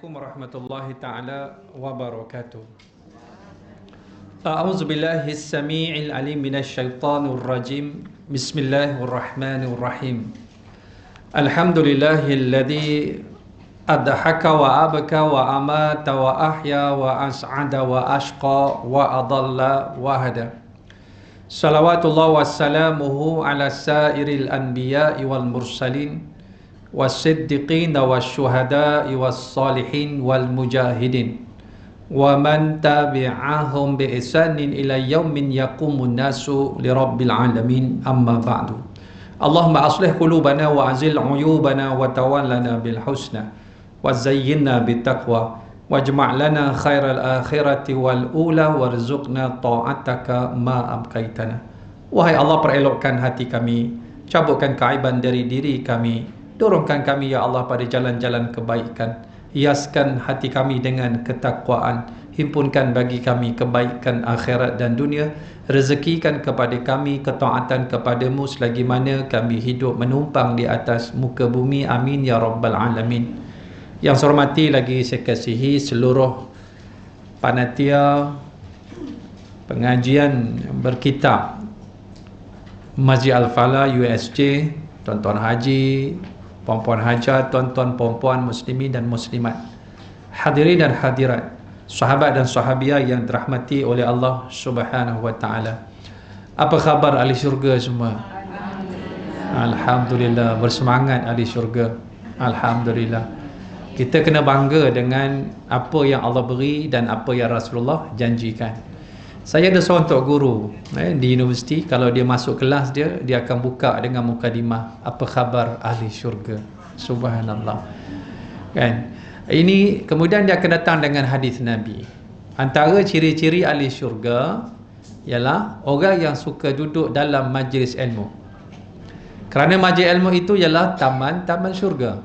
Assalamualaikum warahmatullahi taala wabarakatuh. A'udzu billahi as-sami'il 'alim minasyaitonir rajim. Bismillahirrahmanirrahim. Alhamdulillahilladzi adhaka wa abka wa amata wa ahya wa as'ada wa ashqa wa adalla wa hada. Salawatullah wassalamuhu ala sairil anbiya'i wal mursalin والصديقين والشهداء والصالحين والمجاهدين ومن تبعهم بإحسان إلى يوم يقوم الناس لرب العالمين أما بعد اللهم أصلح قلوبنا وأزل عيوبنا وتولنا بالحسنى وزينا بالتقوى واجمع لنا خير الآخرة والأولى وارزقنا طاعتك ما أبقيتنا. Wahai Allah, perelokkan hati kami, cabutkan keaiban dari diri kami, dorongkan kami ya Allah pada jalan-jalan kebaikan, hiaskan hati kami dengan ketakwaan, himpunkan bagi kami kebaikan akhirat dan dunia, rezekikan kepada kami ketaatan kepadamu selagi mana kami hidup menumpang di atas muka bumi, amin ya rabbal alamin. Yang saya hormati lagi saya kasihi seluruh panitia pengajian berkitab Masjid Al-Falah USJ, tuan-tuan haji, puan-puan hajat, tuan-tuan puan-puan muslimin dan muslimat, hadirin dan hadirat, sahabat dan sahabiah yang dirahmati oleh Allah Subhanahu wa taala. Apa khabar ahli syurga semua? Alhamdulillah, bersemangat ahli syurga. Alhamdulillah. Kita kena bangga dengan apa yang Allah beri dan apa yang Rasulullah janjikan. Saya ada seorang tok guru di universiti, kalau dia masuk kelas dia akan buka dengan mukadimah, apa khabar ahli syurga. Subhanallah. Kan? Ini kemudian dia akan datang dengan hadis Nabi. Antara ciri-ciri ahli syurga ialah orang yang suka duduk dalam majlis ilmu. Kerana majlis ilmu itu ialah taman syurga.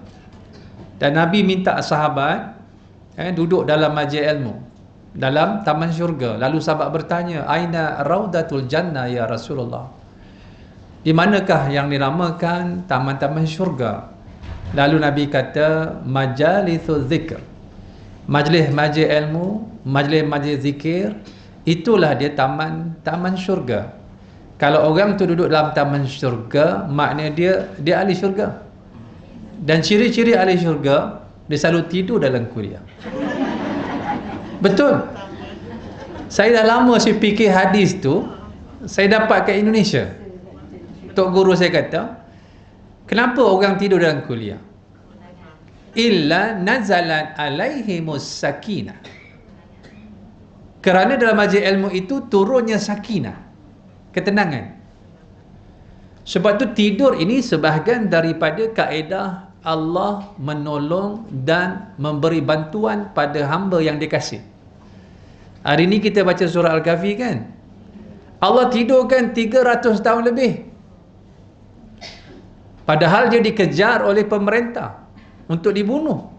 Dan Nabi minta sahabat duduk dalam majlis ilmu, dalam taman syurga. Lalu sahabat bertanya, aina raudatul jannah ya Rasulullah? Di manakah yang dinamakan taman-taman syurga? Lalu Nabi kata, majalithul zikr. Majlis-majlis ilmu, majlis-majlis zikir, itulah dia taman syurga. Kalau orang tu duduk dalam taman syurga, maknanya dia ahli syurga. Dan ciri-ciri ahli syurga, dia selalu tidur dalam kuliah. Betul. Saya dah lama saya fikir hadis tu, saya dapat kat Indonesia. Tok guru saya kata, kenapa orang tidur dalam kuliah? Illa nazalat alaihimus sakinah. Kerana dalam majlis ilmu itu turunnya sakinah, ketenangan. Sebab tu tidur ini sebahagian daripada kaedah Allah menolong dan memberi bantuan pada hamba yang dikasih. Hari ini kita baca surah Al-Kahfi kan? Allah tidurkan 300 tahun lebih. Padahal dia dikejar oleh pemerintah untuk dibunuh.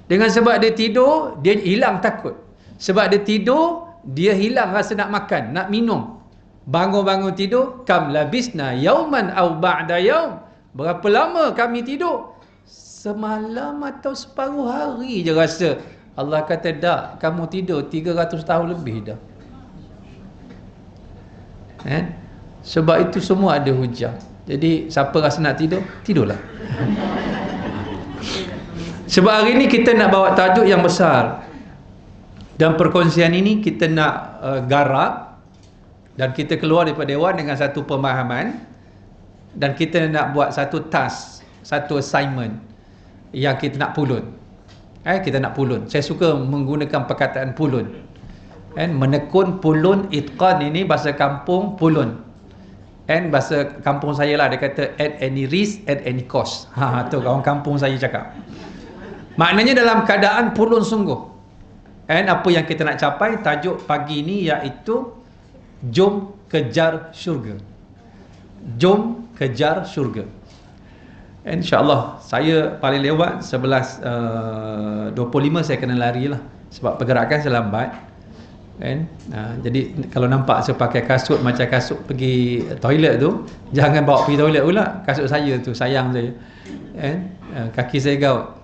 Dengan sebab dia tidur, dia hilang takut. Sebab dia tidur, dia hilang rasa nak makan, nak minum. Bangun-bangun tidur, kam labisna yauman aw ba'da yaum. Berapa lama kami tidur? Semalam atau separuh hari je rasa. Allah kata, tak, kamu tidur 300 tahun lebih dah. Sebab itu semua ada hujah. Jadi siapa rasa nak tidur, tidurlah. Sebab hari ini kita nak bawa tajuk yang besar. Dan perkongsian ini kita nak garap. Dan kita keluar daripada dewan dengan satu pemahaman. Dan kita nak buat satu task, satu assignment yang kita nak pulun. Kita nak pulun. Saya suka menggunakan perkataan pulun. Menekun, pulun, itqan, ini bahasa kampung pulun. Bahasa kampung saya lah, dia kata at any risk, at any cost. Tu kawan kampung saya cakap. Maknanya dalam keadaan pulun sungguh. Apa yang kita nak capai, tajuk pagi ini iaitu jom kejar syurga. Jom kejar syurga. InsyaAllah saya paling lewat 11.25 saya kena lari lah. Sebab pergerakan saya lambat. Jadi kalau nampak saya pakai kasut macam kasut pergi toilet tu, jangan bawa pergi toilet pula. Kasut saya tu, sayang saya. Kaki saya gaut.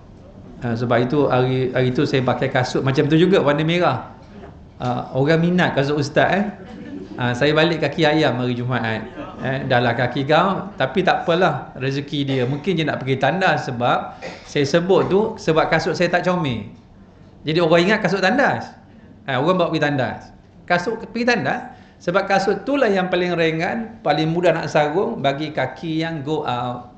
Sebab itu hari itu saya pakai kasut macam tu juga, warna merah. Orang minat kasut ustaz saya balik kaki ayam hari Jumaat. Dah lah kaki kau, tapi tak apalah, rezeki dia. Mungkin dia nak pergi tandas, sebab saya sebut tu sebab kasut saya tak comel. Jadi orang ingat kasut tandas. Orang bawa pergi tandas. Kasut pergi tandas sebab kasut itulah yang paling ringan, paling mudah nak sarung bagi kaki yang go out.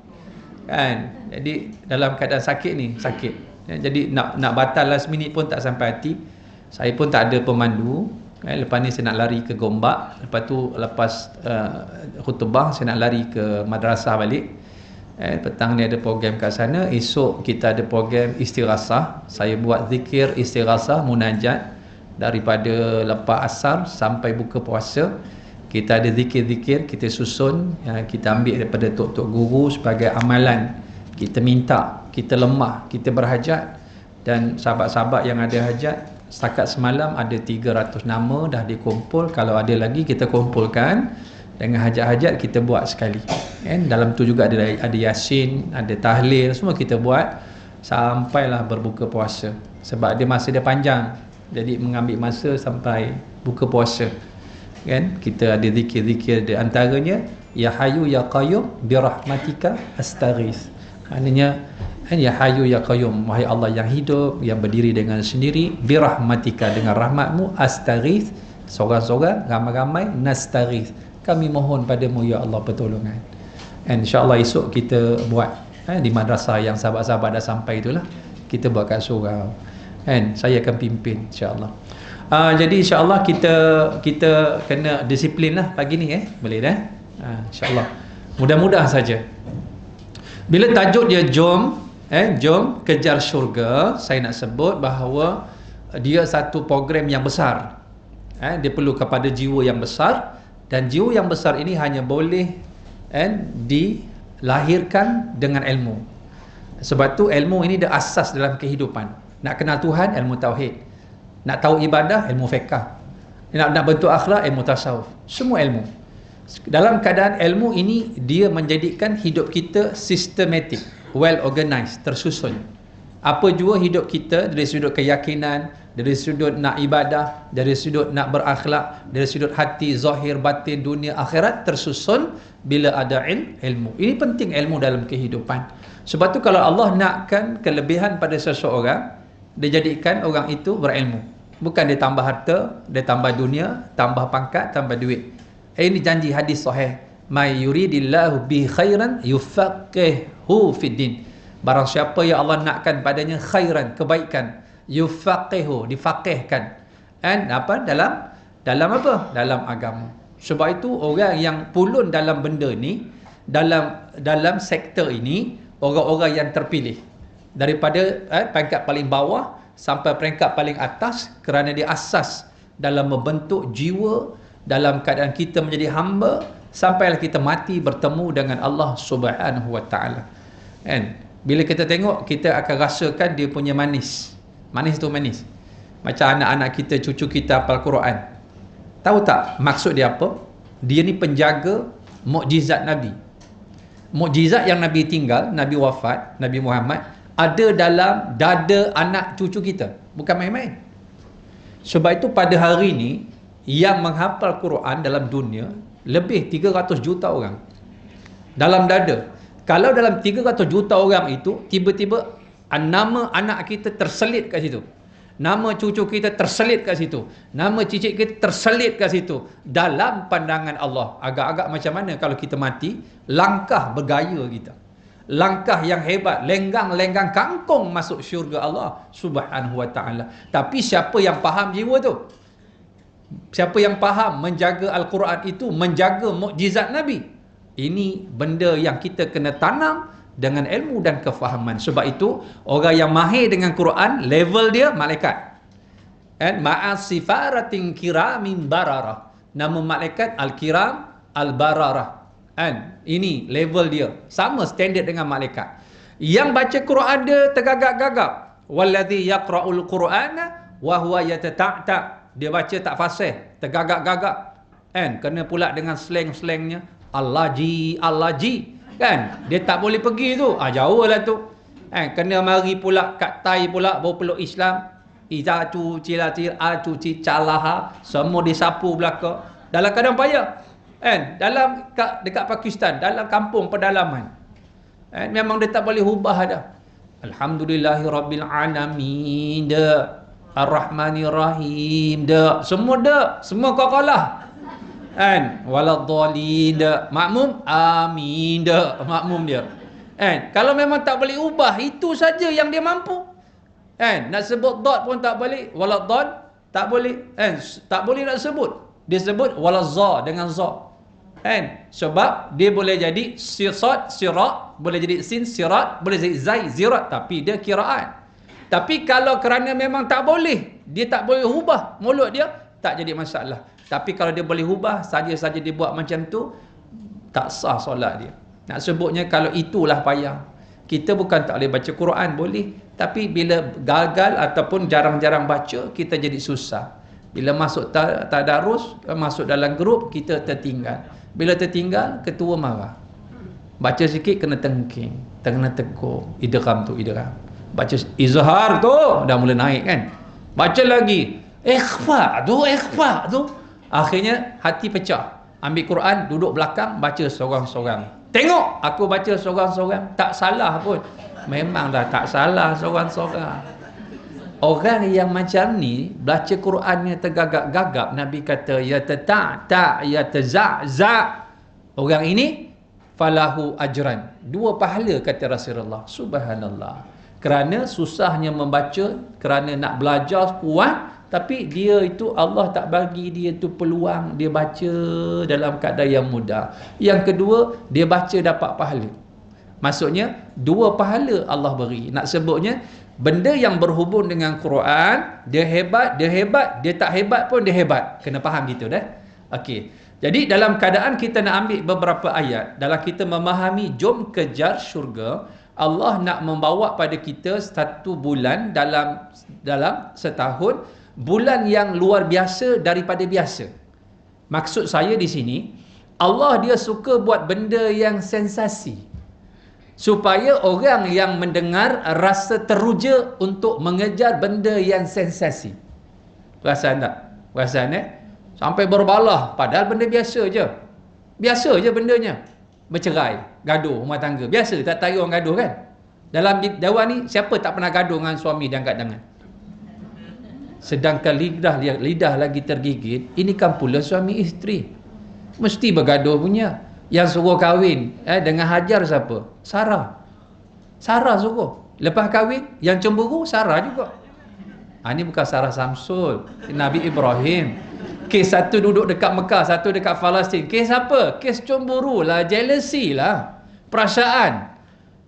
Kan? Jadi dalam keadaan sakit ni, sakit. Jadi nak batal last minute pun tak sampai hati. Saya pun tak ada pemandu. Lepas ni saya nak lari ke Gombak. Lepas tu lepas khutbah saya nak lari ke madrasah balik. Petang ni ada program kat sana. Esok kita ada program istirasah. Saya buat zikir istirasah, munajat daripada lepas asar sampai buka puasa. Kita ada zikir-zikir, kita susun, kita ambil daripada tok-tok guru sebagai amalan. Kita minta, kita lemah, kita berhajat. Dan sahabat-sahabat yang ada hajat, setakat semalam ada 300 nama dah dikumpul. Kalau ada lagi kita kumpulkan. Dengan hajat-hajat kita buat sekali. Dalam tu juga ada yasin, ada tahlil, semua kita buat sampailah berbuka puasa. Sebab dia masa dia panjang. Jadi mengambil masa sampai buka puasa. Kita ada zikir-zikir, di antaranya ya hayyu ya qayyum bi rahmatika astaghis. Maknanya ya hayyu ya qayyum, wahai Allah yang hidup, yang berdiri dengan sendiri, bi rahmatika, dengan rahmatmu, astaghis, seorang-seorang, ramai-ramai, nastaghis, kami mohon padamu ya Allah pertolongan. InsyaAllah esok kita buat di madrasah yang sahabat-sahabat dah sampai itulah, kita buat kat surau. Saya akan pimpin insyaAllah. Jadi insyaAllah kita kena disiplin lah pagi ni boleh dah insyaAllah, mudah-mudah saja. Bila tajuk dia jom kejar syurga, saya nak sebut bahawa dia satu program yang besar. Dia perlu kepada jiwa yang besar, dan jiwa yang besar ini hanya boleh dilahirkan dengan ilmu. Sebab tu ilmu ini dia asas dalam kehidupan. Nak kenal Tuhan, ilmu tauhid. Nak tahu ibadah, ilmu fiqh. Nak bentuk akhlak, ilmu tasawuf. Semua ilmu. Dalam keadaan ilmu ini, dia menjadikan hidup kita sistematik, well organized, tersusun. Apa jua hidup kita, dari sudut keyakinan, dari sudut nak ibadah, dari sudut nak berakhlak, dari sudut hati, zahir, batin, dunia, akhirat, tersusun bila ada ilmu. Ini penting ilmu dalam kehidupan. Sebab tu kalau Allah nakkan kelebihan pada seseorang, dia jadikan orang itu berilmu. Bukan dia tambah harta, dia tambah dunia, tambah pangkat, tambah duit. Ini janji hadis sahih. May yuridillahu bi khairan yufaqihu fid din. Barang siapa yang Allah nakkan padanya khairan, kebaikan, yufaqihu, difaqihkan. Dalam apa? Dalam agama. Sebab itu orang yang pulun dalam benda ni, dalam sektor ini, orang-orang yang terpilih. Daripada peringkat paling bawah sampai peringkat paling atas, kerana dia asas dalam membentuk jiwa, dalam keadaan kita menjadi hamba sampailah kita mati bertemu dengan Allah Subhanahu wa taala. Bila kita tengok, kita akan rasakan dia punya manis. Manis tu manis. Macam anak-anak kita, cucu kita hafal Quran. Tahu tak maksud dia apa? Dia ni penjaga mukjizat Nabi. Mukjizat yang Nabi tinggal, Nabi wafat, Nabi Muhammad, ada dalam dada anak cucu kita. Bukan main-main. Sebab itu pada hari ini, yang menghafal Quran dalam dunia lebih 300 juta orang. Dalam dada. Kalau dalam 300 juta orang itu, tiba-tiba nama anak kita terselit kat situ. Nama cucu kita terselit kat situ. Nama cicit kita terselit kat situ. Dalam pandangan Allah, agak-agak macam mana kalau kita mati, langkah bergaya kita. Langkah yang hebat, lenggang-lenggang kangkung masuk syurga Allah Subhanahu wa taala. Tapi siapa yang faham jiwa tu? Siapa yang faham menjaga Al-Quran itu, menjaga mukjizat Nabi? Ini benda yang kita kena tanam dengan ilmu dan kefahaman. Sebab itu orang yang mahir dengan Quran, level dia malaikat. Ma'asifaratin kiramin bararah. Nama malaikat Al-Kiram Al-Bararah. Ini level dia, sama standard dengan malaikat. Yang baca Quran dia tergagap-gagap. Wallazi yaqra'ul Qur'ana wa huwa yatata'ta. Dia baca tak fasih, tergagap-gagap. Kena pula dengan slang-slangnya. Allah ji, Allah ji. Dia tak boleh pergi tu. Jauh lah tu. Kena mari pula kat Tai pula baru peluk Islam. Iza tu cilatir a tu calaha, semua disapu belaka. Dalam keadaan payah. Dekat Pakistan, dalam kampung pedalaman. Memang dia tak boleh ubah dah. Alhamdulillahirabbil alamin dah. Ar-Rahmanir Rahim dah. Semua dah. Semua kau kalah. Waladhdallin dah. Makmum amin dah. Makmum dia. Kalau memang tak boleh ubah, itu saja yang dia mampu. Nak sebut dot pun tak boleh. Waladhdall tak boleh. Tak boleh nak sebut. Dia sebut waladza dengan za. Sebab dia boleh jadi sirat, boleh jadi sin, sirat, boleh jadi zai, zirat, tapi dia kiraan. Tapi kalau kerana memang tak boleh, dia tak boleh ubah mulut dia, tak jadi masalah. Tapi kalau dia boleh ubah, saja-saja dia buat macam tu, tak sah solat dia. Nak sebutnya kalau itulah payah. Kita bukan tak boleh baca Quran, boleh. Tapi bila gagal ataupun jarang-jarang baca, kita jadi susah. Bila masuk tadarus, masuk dalam grup, kita tertinggal. Bila tertinggal, ketua marah. Baca sikit, kena tengking, kena tegur. Idgham tu, idgham. Baca izhar tu, dah mula naik kan. Baca lagi, ikhfa tu. Akhirnya, hati pecah. Ambil Quran, duduk belakang, baca seorang-seorang. Tengok, aku baca seorang-seorang. Tak salah pun. Memang dah tak salah seorang-seorang. Orang yang macam ni, baca Qurannya tergagap-gagap, Nabi kata, ya ta' ya za'. Orang ini, falahu ajran. 2 pahala kata Rasulullah. Subhanallah. Kerana susahnya membaca, kerana nak belajar kuat, tapi dia itu Allah tak bagi dia tu peluang, dia baca dalam keadaan yang mudah. Yang kedua, dia baca dapat pahala. Maksudnya 2 pahala Allah beri. Nak sebutnya, benda yang berhubung dengan Quran, dia hebat, dia tak hebat pun dia hebat. Kena faham gitu dah. Okey. Jadi dalam keadaan kita nak ambil beberapa ayat, dalam kita memahami jom kejar syurga, Allah nak membawa pada kita 1 bulan dalam setahun, bulan yang luar biasa daripada biasa. Maksud saya di sini, Allah dia suka buat benda yang sensasi. Supaya orang yang mendengar rasa teruja untuk mengejar benda yang sensasi. Perasan tak? Perasan Sampai berbalah, padahal benda biasa je. Biasa je bendanya. Bercerai, gaduh rumah tangga. Biasa, tak tahu orang gaduh kan? Dalam dewan ni, siapa tak pernah gaduh dengan suami dan angkat tangan? Sedangkan lidah lagi tergigit, ini kan pula suami isteri. Mesti bergaduh punya. Yang suruh kahwin dengan Hajar siapa? Sarah suruh. Lepas kahwin, yang cemburu Sarah juga. Ini bukan Sarah Samsul, Nabi Ibrahim. Kes satu duduk dekat Mekah, satu dekat Palestin. Kes apa? Kes cemburu lah, jealousy lah, perasaan.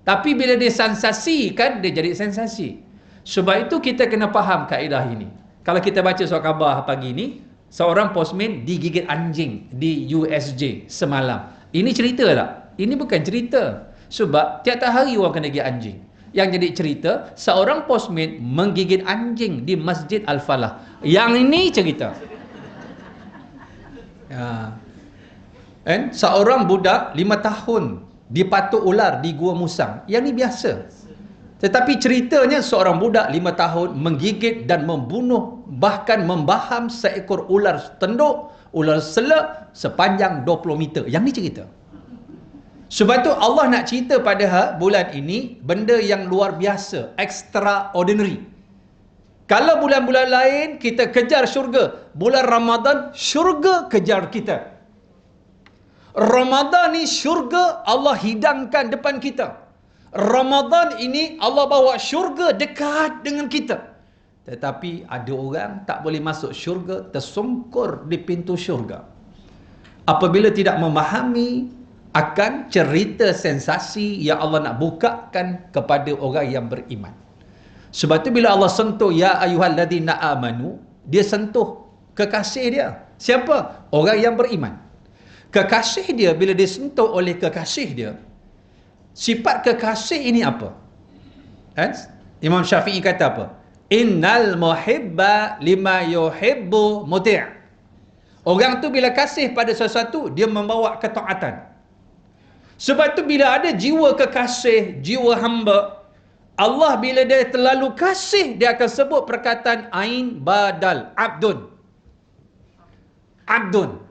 Tapi bila dia sensasikan, dia jadi sensasi. Sebab itu kita kena faham kaedah ini. Kalau kita baca surat khabar pagi ni, seorang postman digigit anjing di USJ semalam. Ini cerita tak? Ini bukan cerita. Sebab tiap-tiap hari orang kena gigit anjing. Yang jadi cerita, seorang postman menggigit anjing di Masjid Al-Falah. Yang ini cerita. Seorang budak 5 tahun dipatuk ular di Gua Musang. Yang ini biasa. Tetapi ceritanya seorang budak 5 tahun menggigit dan membunuh, bahkan membaham seekor ular tenduk, ular selak sepanjang 20 meter. Yang ni cerita. Sebab tu Allah nak cerita pada bulan ini benda yang luar biasa, extraordinary. Kalau bulan-bulan lain kita kejar syurga, bulan Ramadan syurga kejar kita. Ramadan ni syurga Allah hidangkan depan kita. Ramadan ini Allah bawa syurga dekat dengan kita. Tetapi ada orang tak boleh masuk syurga, tersungkur di pintu syurga. Apabila tidak memahami akan cerita sensasi yang Allah nak bukakan kepada orang yang beriman. Sebab tu bila Allah sentuh ya ayyuhalladzina amanu, dia sentuh kekasih dia. Siapa? Orang yang beriman. Kekasih dia bila disentuh oleh kekasih dia, sifat kekasih ini apa? Imam Syafi'i kata apa? Innal muhibba lima yuhibbu muti'. Orang tu bila kasih pada sesuatu, dia membawa ketaatan. Sebab tu bila ada jiwa kekasih, jiwa hamba, Allah bila dia terlalu kasih, dia akan sebut perkataan ain badal, abdun. Abdun.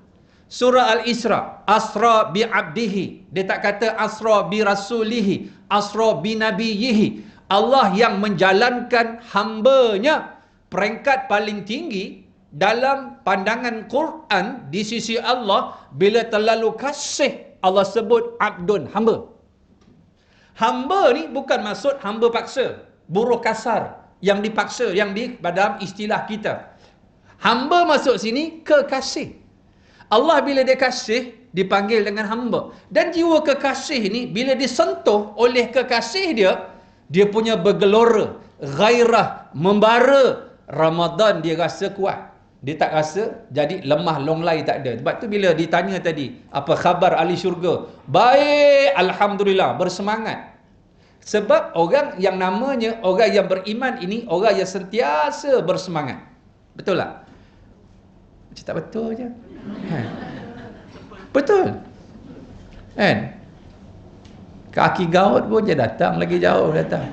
Surah Al-Isra, asra bi abdihi. Dia tak kata asra bi rasulihi, asra bi nabiyihi. Allah yang menjalankan hambanya. Peringkat paling tinggi dalam pandangan Quran di sisi Allah, bila terlalu kasih, Allah sebut abdun, hamba. Hamba ni bukan maksud hamba paksa, buruh kasar yang dipaksa, yang di dalam istilah kita. Hamba masuk sini kekasih. Allah bila dia kasih, dipanggil dengan hamba. Dan jiwa kekasih ni bila disentuh oleh kekasih dia, dia punya bergelora, gairah, membara. Ramadan dia rasa kuat. Dia tak rasa jadi lemah, longlai tak ada. Sebab tu bila ditanya tadi, apa khabar ahli syurga? Baik, alhamdulillah, bersemangat. Sebab orang yang namanya orang yang beriman ini orang yang sentiasa bersemangat. Betul tak? Macam tak betul je. Betul. Kan? Kaki gaut pun je datang, lagi jauh datang.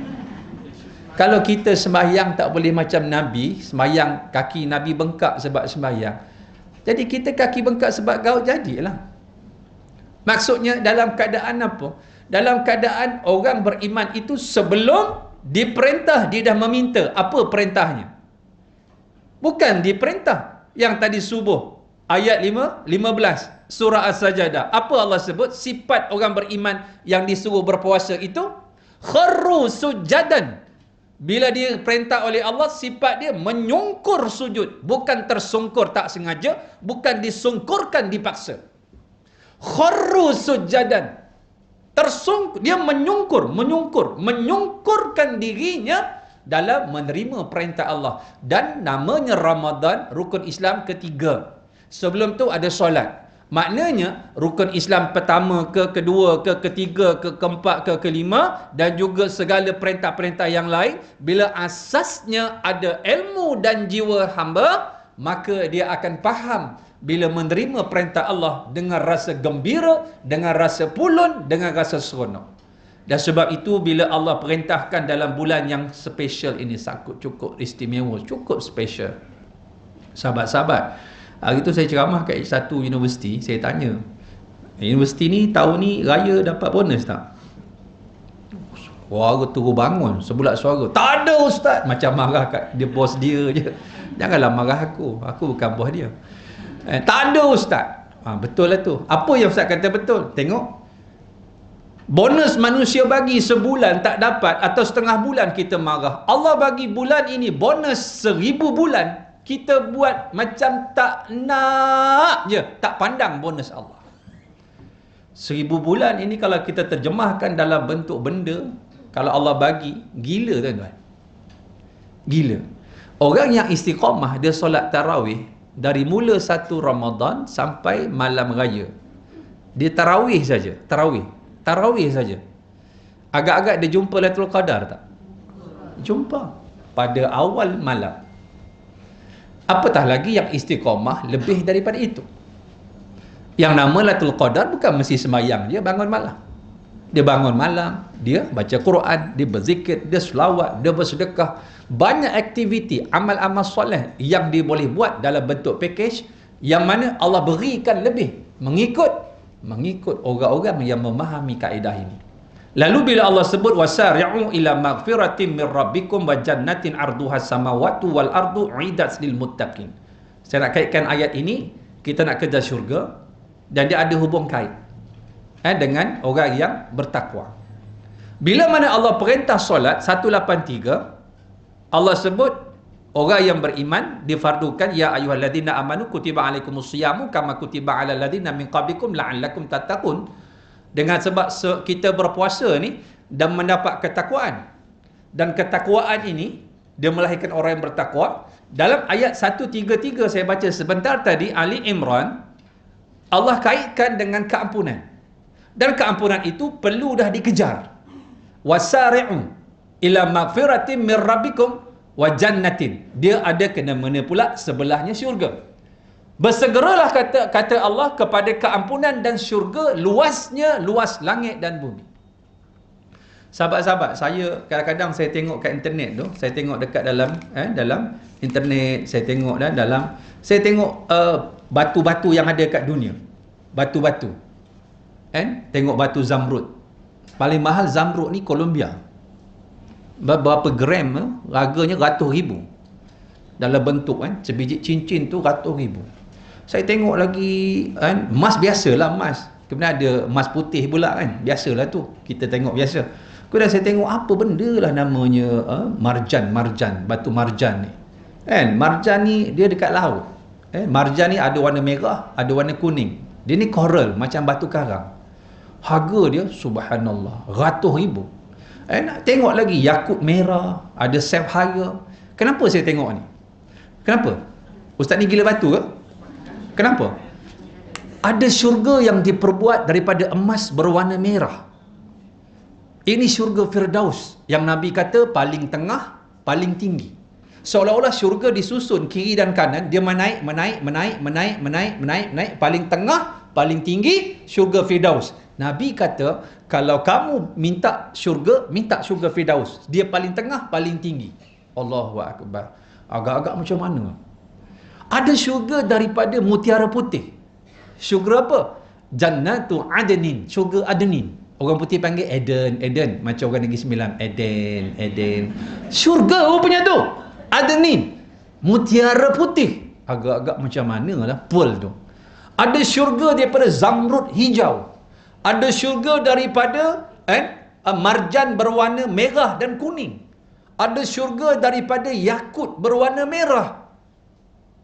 Kalau kita sembahyang tak boleh macam Nabi, sembahyang kaki Nabi bengkak sebab sembahyang. Jadi kita kaki bengkak sebab gaut jadilah. Maksudnya dalam keadaan apa? Dalam keadaan orang beriman itu sebelum diperintah, dia dah meminta. Apa perintahnya? Bukan diperintah. Yang tadi subuh, ayat 15, surah As-Sajadah. Apa Allah sebut? Sifat orang beriman yang disuruh berpuasa itu, kharru sujadan. Bila dia perintah oleh Allah, sifat dia menyungkur sujud. Bukan tersungkur tak sengaja, bukan disungkurkan dipaksa. Kharru sujadan. Tersungkur, dia menyungkurkan dirinya dalam menerima perintah Allah. Dan namanya Ramadan, rukun Islam ketiga. Sebelum tu ada solat. Maknanya rukun Islam pertama ke kedua ke ketiga ke keempat ke kelima, dan juga segala perintah-perintah yang lain, bila asasnya ada ilmu dan jiwa hamba, maka dia akan faham bila menerima perintah Allah dengan rasa gembira, dengan rasa pulun, dengan rasa seronok. Dan sebab itu bila Allah perintahkan dalam bulan yang special ini, cukup istimewa, cukup special, sahabat-sahabat, hari tu saya ceramah kat satu universiti. Saya tanya, universiti ni tahun ni raya dapat bonus tak? Suara turun bangun, sebulat suara, tak ada ustaz. Macam marah kat dia, bos dia je. Janganlah marah aku bukan bos dia. Tak ada ustaz. Betul lah tu. Apa yang ustaz kata betul? Tengok, bonus manusia bagi sebulan tak dapat, atau setengah bulan kita marah. Allah bagi bulan ini bonus 1000 bulan. Kita buat macam tak nak je, tak pandang bonus Allah. 1000 bulan ini kalau kita terjemahkan dalam bentuk benda, kalau Allah bagi, gila tuan-tuan. Gila. Orang yang istiqamah, dia solat tarawih dari mula 1 Ramadan sampai malam raya. Dia tarawih saja, tarawih saja. Agak-agak dia jumpa Lailatul Qadar tak? Jumpa pada awal malam. Apatah lagi yang istiqamah lebih daripada itu. Yang nama Lailatul Qadar bukan mesti sembahyang, dia bangun malam. Dia bangun malam, dia baca Quran, dia berzikir, dia selawat, dia bersedekah. Banyak aktiviti, amal-amal soleh yang dia boleh buat dalam bentuk package, yang mana Allah berikan lebih mengikut orang-orang yang memahami kaedah ini. Lalu bila Allah sebut wasari'u ila maghfiratin min rabbikum wa jannatin arduha samawati wal ardu uiddat lil muttaqin. Saya nak kaitkan ayat ini, kita nak kejar syurga, dan dia ada hubung kait dengan orang yang bertakwa. Bila mana Allah perintah solat 183, Allah sebut orang yang beriman difardukan, ya ayyuhalladzina amanu kutiba alaikumus siyamu kama kutiba alal ladzina min qablikum la'allakum tattaqun. Dengan sebab kita berpuasa ni dan mendapat ketakwaan, dan ketakwaan ini dia melahirkan orang yang bertakwa. Dalam ayat 133 saya baca sebentar tadi, Ali Imran, Allah kaitkan dengan keampunan, dan keampunan itu perlu dah dikejar. Wasari'u ila maghfiratin min rabbikum wa jannatin, dia ada kena mana pula sebelahnya syurga. Bersegeralah kata Allah kepada keampunan dan syurga, luasnya luas langit dan bumi. Sahabat-sahabat, saya kadang-kadang saya tengok kat internet tu, saya tengok dekat dalam dalam internet, saya tengok saya tengok batu-batu yang ada kat dunia. Batu-batu. Tengok batu zamrud. Paling mahal zamrud ni Colombia. Berapa gram harganya ratus ribu. Dalam bentuk sebiji cincin tu ratus ribu. Saya tengok lagi emas biasalah emas. Kemudian ada emas putih pula biasalah tu. Kita tengok biasa. Kemudian saya tengok apa benda lah namanya marjan, batu marjan ni. Marjan ni dia dekat laut. Marjan ni ada warna merah, ada warna kuning. Dia ni coral macam batu karang. Harga dia subhanallah ratus ribu. Nak tengok lagi yakut merah, ada sapphire. Kenapa saya tengok ni? Kenapa? Ustaz ni gila batu ke? Kenapa? Ada syurga yang diperbuat daripada emas berwarna merah. Ini syurga Firdaus yang Nabi kata paling tengah, paling tinggi. Seolah-olah syurga disusun kiri dan kanan, dia menaik, paling tengah, paling tinggi syurga Firdaus. Nabi kata, kalau kamu minta syurga Firdaus. Dia paling tengah, paling tinggi. Allahu akbar. Agak-agak macam mana? Ada syurga daripada mutiara putih. Syurga apa? Jannatu Adnin, syurga Adnin. Orang putih panggil Eden. Macam orang Negeri Sembilan, Eden. Syurga rupanya tu Adnin, mutiara putih. Agak-agak macam mana lah pearl tu. Ada syurga daripada zamrud hijau. Ada syurga daripada marjan berwarna merah dan kuning. Ada syurga daripada yakut berwarna merah.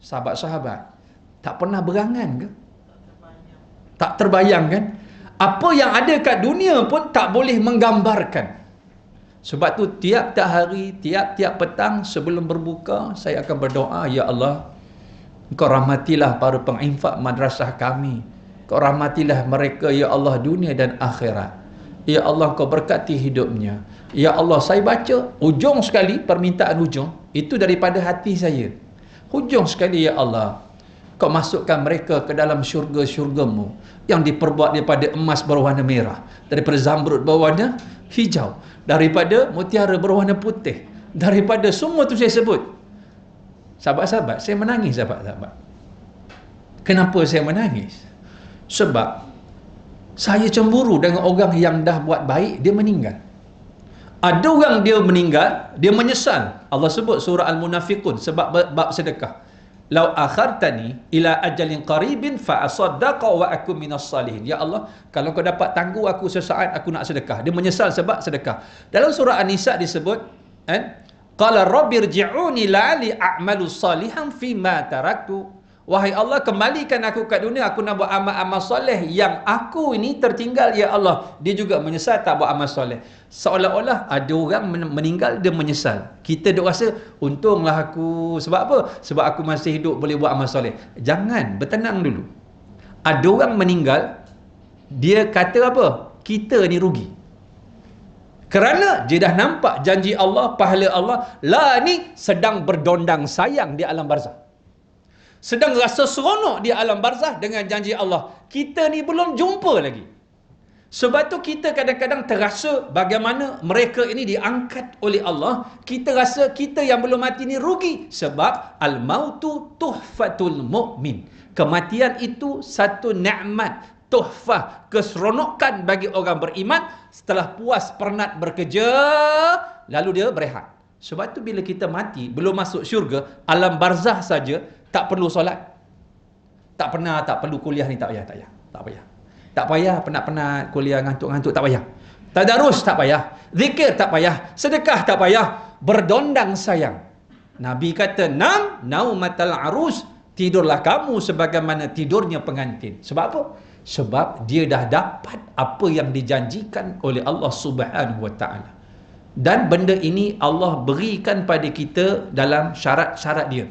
Sahabat-sahabat, tak pernah berangan ke? Tak terbayang kan? Apa yang ada kat dunia pun tak boleh menggambarkan. Sebab tu tiap-tiap hari, tiap-tiap petang sebelum berbuka, saya akan berdoa, Ya Allah, Engkau rahmatilah para penginfak madrasah kami. Engkau rahmatilah mereka, Ya Allah, dunia dan akhirat. Ya Allah, Engkau berkati hidupnya. Ya Allah, saya baca hujung sekali, permintaan hujung itu daripada hati saya. Hujung sekali, Ya Allah, Kau masukkan mereka ke dalam syurga-syurgamu yang diperbuat daripada emas berwarna merah, daripada zamrud berwarna hijau, daripada mutiara berwarna putih, daripada semua tu saya sebut. Sahabat-sahabat, saya menangis sahabat-sahabat. Kenapa saya menangis? Sebab saya cemburu dengan orang yang dah buat baik, dia meninggal. Ada orang dia meninggal, dia menyesal. Allah sebut surah Al-Munafiqun sebab bab sedekah. Lau akhartani ila ajalin qaribin fa asaddaqa wa akum minas salihin. Ya Allah, kalau kau dapat tangguh aku sesaat, aku nak sedekah. Dia menyesal sebab sedekah. Dalam surah An-Nisa disebut qala rabbirji'uni la'ali a'malu salihan fima taraktu. Wahai Allah, kembalikan aku kat dunia, aku nak buat amal-amal soleh yang aku ini tertinggal, Ya Allah. Dia juga menyesal tak buat amal soleh. Seolah-olah ada orang meninggal, dia menyesal. Kita duk rasa, untunglah aku. Sebab apa? Sebab aku masih hidup boleh buat amal soleh. Jangan, bertenang dulu. Ada orang meninggal, dia kata apa? Kita ni rugi. Kerana dia dah nampak janji Allah, pahala Allah, lah ni sedang berdondang sayang di alam barzah. Sedang rasa seronok di alam barzah dengan janji Allah. Kita ni belum jumpa lagi. Sebab tu kita kadang-kadang terasa bagaimana mereka ini diangkat oleh Allah. Kita rasa kita yang belum mati ni rugi. Sebab al-mautu tuhfatul mu'min. Kematian itu satu nikmat, tuhfah, keseronokan bagi orang beriman. Setelah puas penat bekerja, lalu dia berehat. Sebab tu bila kita mati, belum masuk syurga, alam barzah saja, tak perlu solat. Tak perlu kuliah ni, tak payah. Tak payah penat-penat kuliah, ngantuk-ngantuk, tak payah. Tadarus tak payah. Zikir tak payah. Sedekah tak payah. Berdondang sayang. Nabi kata, naumatal arus, tidurlah kamu sebagaimana tidurnya pengantin. Sebab apa? Sebab dia dah dapat apa yang dijanjikan oleh Allah Subhanahu wa taala. Dan benda ini Allah berikan pada kita dalam syarat-syarat dia.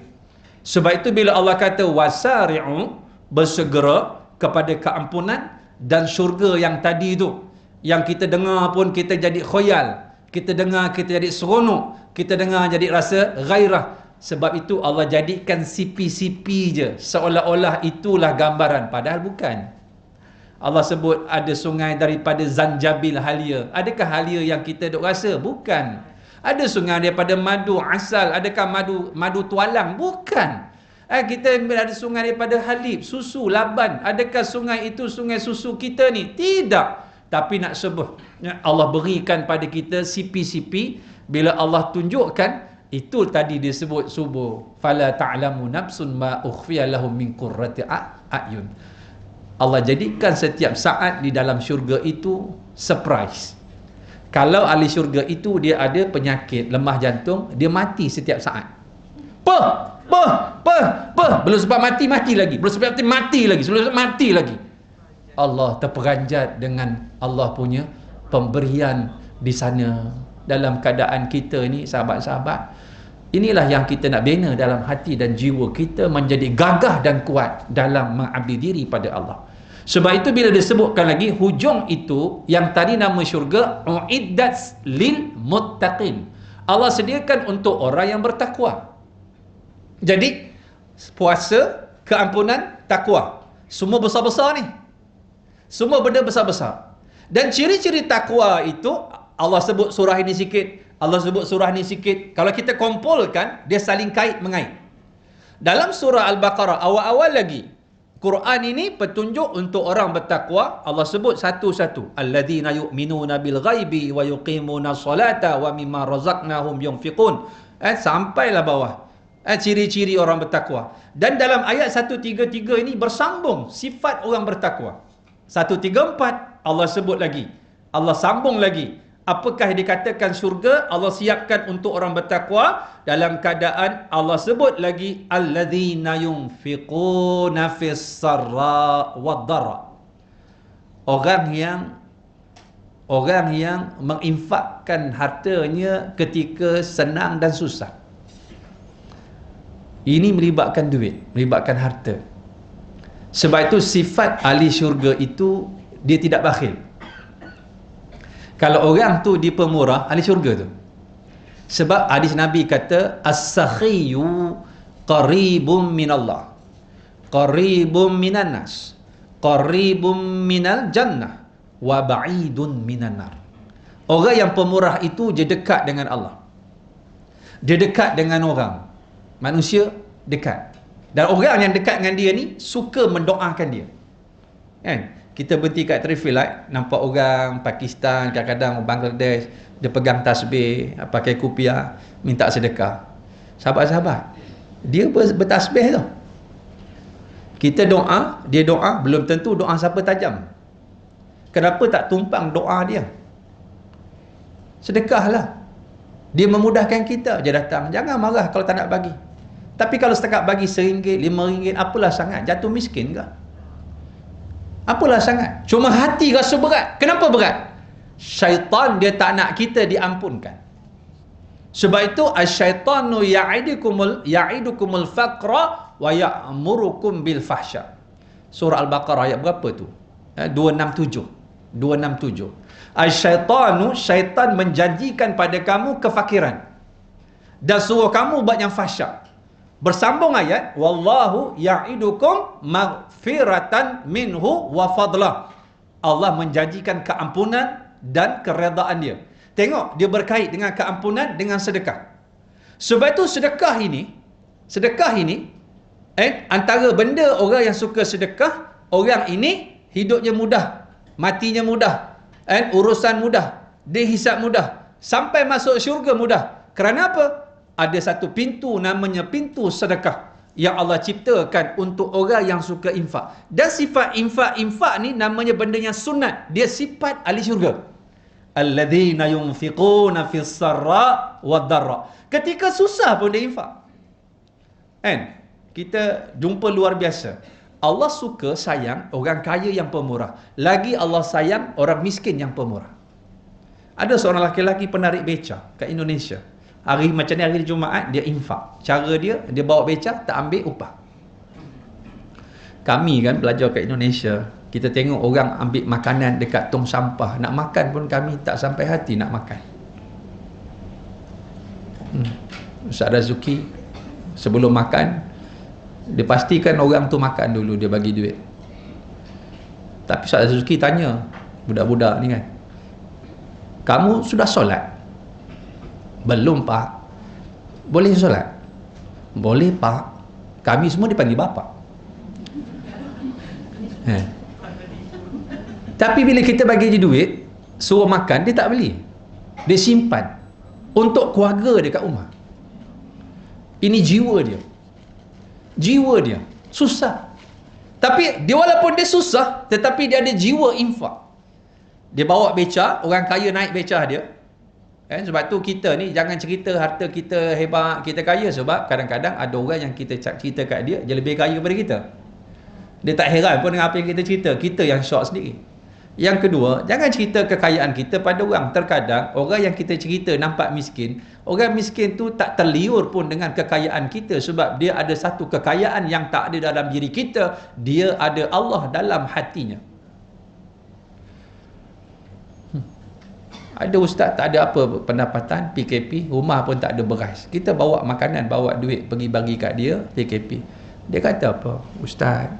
Sebab itu bila Allah kata wasari'u, bersegera kepada keampunan dan syurga yang tadi itu, yang kita dengar pun kita jadi khoyal, kita dengar kita jadi seronok, kita dengar jadi rasa gairah. Sebab itu Allah jadikan sipi-sipi je, seolah-olah itulah gambaran, padahal bukan. Allah sebut ada sungai daripada Zanjabil Halia. Adakah Halia yang kita duk rasa? Bukan. Ada sungai daripada madu asal. Adakah madu tualang? Bukan. Kita ada sungai daripada halib, susu, laban. Adakah sungai itu sungai susu kita ni? Tidak. Tapi nak sebut, Allah berikan pada kita sipi-sipi. Bila Allah tunjukkan, itu tadi disebut subuh. Fala ta'lamu nafsun ma ukhfiya lahum min qurrati a'yun. Allah jadikan setiap saat di dalam syurga itu surprise. Kalau ahli syurga itu dia ada penyakit lemah jantung, dia mati setiap saat. Belum sempat mati lagi. Belum sempat mati lagi. Allah terperanjat dengan Allah punya pemberian di sana. Dalam keadaan kita ni, sahabat-sahabat, inilah yang kita nak bina dalam hati dan jiwa kita, menjadi gagah dan kuat dalam mengabdi diri pada Allah. Sebab itu bila disebutkan lagi hujung itu, yang tadi nama syurga, uiddat lil muttaqin. Allah sediakan untuk orang yang bertakwa. Jadi puasa, keampunan, takwa, semua besar-besar ni. Semua benda besar-besar. Dan ciri-ciri takwa itu Allah sebut surah ini sikit, Allah sebut surah ini sikit. Kalau kita kumpulkan, dia saling kait mengait. Dalam surah Al-Baqarah awal-awal lagi, Quran ini petunjuk untuk orang bertakwa. Allah sebut satu-satu. Alladzina yu'minuna bil ghaibi wa yuqimuna salata wa mimma razaqnahum yunfiqun. Sampailah bawah. Ciri-ciri orang bertakwa. Dan dalam ayat 133 ini bersambung sifat orang bertakwa. 134 Allah sebut lagi. Allah sambung lagi. Apakah yang dikatakan syurga Allah siapkan untuk orang bertakwa? Dalam keadaan Allah sebut lagi alladzina yunfiquna fis sarra wad dharra. Orang yang menginfakkan hartanya ketika senang dan susah. Ini melibatkan duit, melibatkan harta. Sebab itu sifat ahli syurga itu dia tidak bakhil. Kalau orang tu dia pemurah, ahli syurga tu. Sebab hadis Nabi kata as-sakhiyu qaribum minallah, qaribum minan nas, qaribum minal jannah, wa ba'idun minan nar. Orang yang pemurah itu dia dekat dengan Allah. Dia dekat dengan orang. Manusia dekat. Dan orang yang dekat dengan dia ni suka mendoakan dia. Kan? Kita berhenti kat traffic light, nampak orang Pakistan, kadang-kadang Bangladesh, dia pegang tasbih, pakai kupiah, minta sedekah. Sahabat-sahabat, dia bertasbih tu. Kita doa, dia doa, belum tentu doa siapa tajam. Kenapa tak tumpang doa dia? Sedekahlah. Dia memudahkan kita, dia datang. Jangan marah kalau tak nak bagi. Tapi kalau setakat bagi RM1, RM5, apalah sangat? Jatuh miskin ke? Apalah sangat? Cuma hati rasa berat. Kenapa berat? Syaitan dia tak nak kita diampunkan. Sebab itu asyaitanu ya'idukumul faqra wa ya'murukum bil fahsya. Surah Al-Baqarah ayat berapa tu? 267. Syaitan menjanjikan pada kamu kefakiran dan suruh kamu buat yang fahsyak. Bersambung ayat, wallahu ya'idukum maghfiratan minhu wa fadlah. Allah menjanjikan keampunan dan keredaan dia. Tengok, dia berkait dengan keampunan dengan sedekah. Sebab itu sedekah ini antara benda orang yang suka sedekah, orang ini hidupnya mudah, matinya mudah, urusan mudah, dihisap mudah, sampai masuk syurga mudah. Kerana apa? Ada satu pintu namanya pintu sedekah yang Allah ciptakan untuk orang yang suka infak. Dan sifat infak ni namanya benda yang sunat. Dia sifat ahli syurga. Alladzina yunfiquna fis sarra wad dharra. Ketika susah pun dia infak. Kan? Kita jumpa luar biasa. Allah suka sayang orang kaya yang pemurah. Lagi Allah sayang orang miskin yang pemurah. Ada seorang lelaki penarik beca kat Indonesia. Hari macam ni, hari Jumaat, dia infak. Cara dia bawa beca, tak ambil upah. Kami kan belajar kat Indonesia, kita tengok orang ambil makanan dekat tong sampah. Nak makan pun kami tak sampai hati nak makan. Ustaz Razuki, sebelum makan, dia pastikan orang tu makan dulu, dia bagi duit. Tapi Ustaz Suzuki tanya budak-budak ni kan, kamu sudah solat? Belum pak. Boleh solat? Boleh pak. Kami semua dipanggil bapa. Tapi bila kita bagi dia duit, suruh makan, dia tak beli. Dia simpan untuk keluarga dia kat rumah. Ini jiwa dia. Jiwa dia susah. Tapi dia walaupun dia susah, tetapi dia ada jiwa infak. Dia bawa beca, orang kaya naik beca dia. Sebab tu kita ni jangan cerita harta kita hebat, kita kaya, sebab kadang-kadang ada orang yang kita cerita kat dia, dia lebih kaya daripada kita. Dia tak heran pun dengan apa yang kita cerita. Kita yang syok sendiri. Yang kedua, jangan cerita kekayaan kita pada orang. Terkadang orang yang kita cerita nampak miskin, orang miskin tu tak terliur pun dengan kekayaan kita, sebab dia ada satu kekayaan yang tak ada dalam diri kita. Dia ada Allah dalam hatinya. Ada ustaz tak ada apa pendapatan, PKP, rumah pun tak ada beras. Kita bawa makanan, bawa duit pergi bagi kat dia, PKP. Dia kata apa? Ustaz,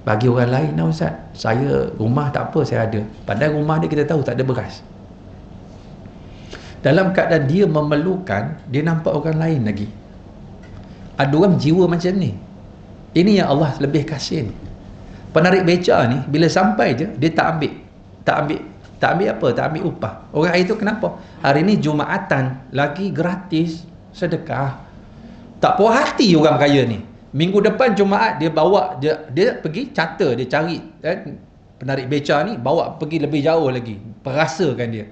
bagi orang lain lah ustaz, saya rumah tak apa, saya ada. Padahal rumah dia kita tahu tak ada beras. Dalam keadaan dia memerlukan, dia nampak orang lain lagi. Ada orang jiwa macam ni. Ini yang Allah lebih kasih ni. Penarik beca ni, bila sampai je, dia tak ambil apa? Tak ambil upah. Orang itu kenapa? Hari ni Jumaatan, lagi gratis sedekah. Tak puas hati orang kaya ni. Minggu depan Jumaat dia bawa, dia pergi charter, dia cari penarik beca ni, bawa pergi lebih jauh lagi, perasakan dia.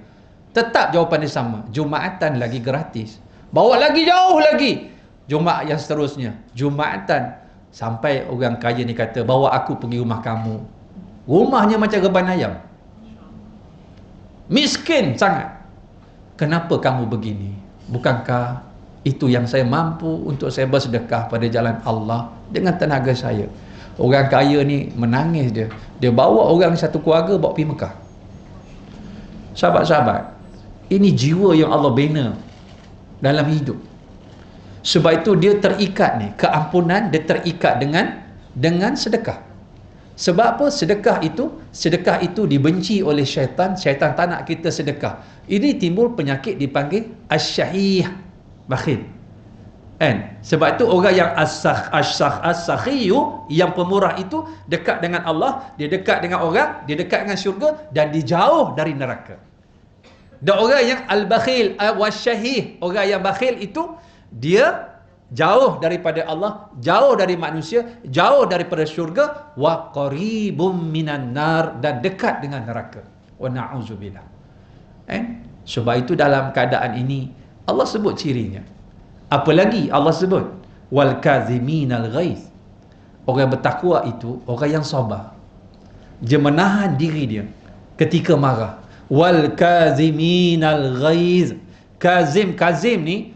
Tetap jawapan dia sama, Jumaatan lagi gratis. Bawa lagi jauh lagi, Jumaat yang seterusnya, Jumaatan. Sampai orang kaya ni kata, bawa aku pergi rumah kamu. Rumahnya macam reban ayam. Miskin sangat. Kenapa kamu begini? Bukankah itu yang saya mampu untuk saya bersedekah pada jalan Allah dengan tenaga saya? Orang kaya ni menangis dia. Dia bawa orang satu keluarga bawa pergi Mekah. Sahabat-sahabat, ini jiwa yang Allah bina dalam hidup. Sebab itu dia terikat ni, keampunan dia terikat dengan sedekah. Sebab apa? Sedekah itu dibenci oleh syaitan. Syaitan tak nak kita sedekah. Ini timbul penyakit dipanggil asyahih, bakhil. Sebab itu orang yang as-sakhiyu, yang pemurah itu dekat dengan Allah, dia dekat dengan orang, dia dekat dengan syurga, dan dia jauh dari neraka. Dan orang yang al-bakhil wasyahih, orang yang bakhil itu dia jauh daripada Allah, jauh dari manusia, jauh daripada syurga, wa qaribum minan nar, dan dekat dengan neraka. Wa na'udzubillah. Sebab itu dalam keadaan ini Allah sebut cirinya. Apa lagi Allah sebut? Wal kaziminal ghaiz. Orang bertakwa itu orang yang sabar. Dia menahan diri dia ketika marah. Wal kaziminal ghaiz. Kazim ni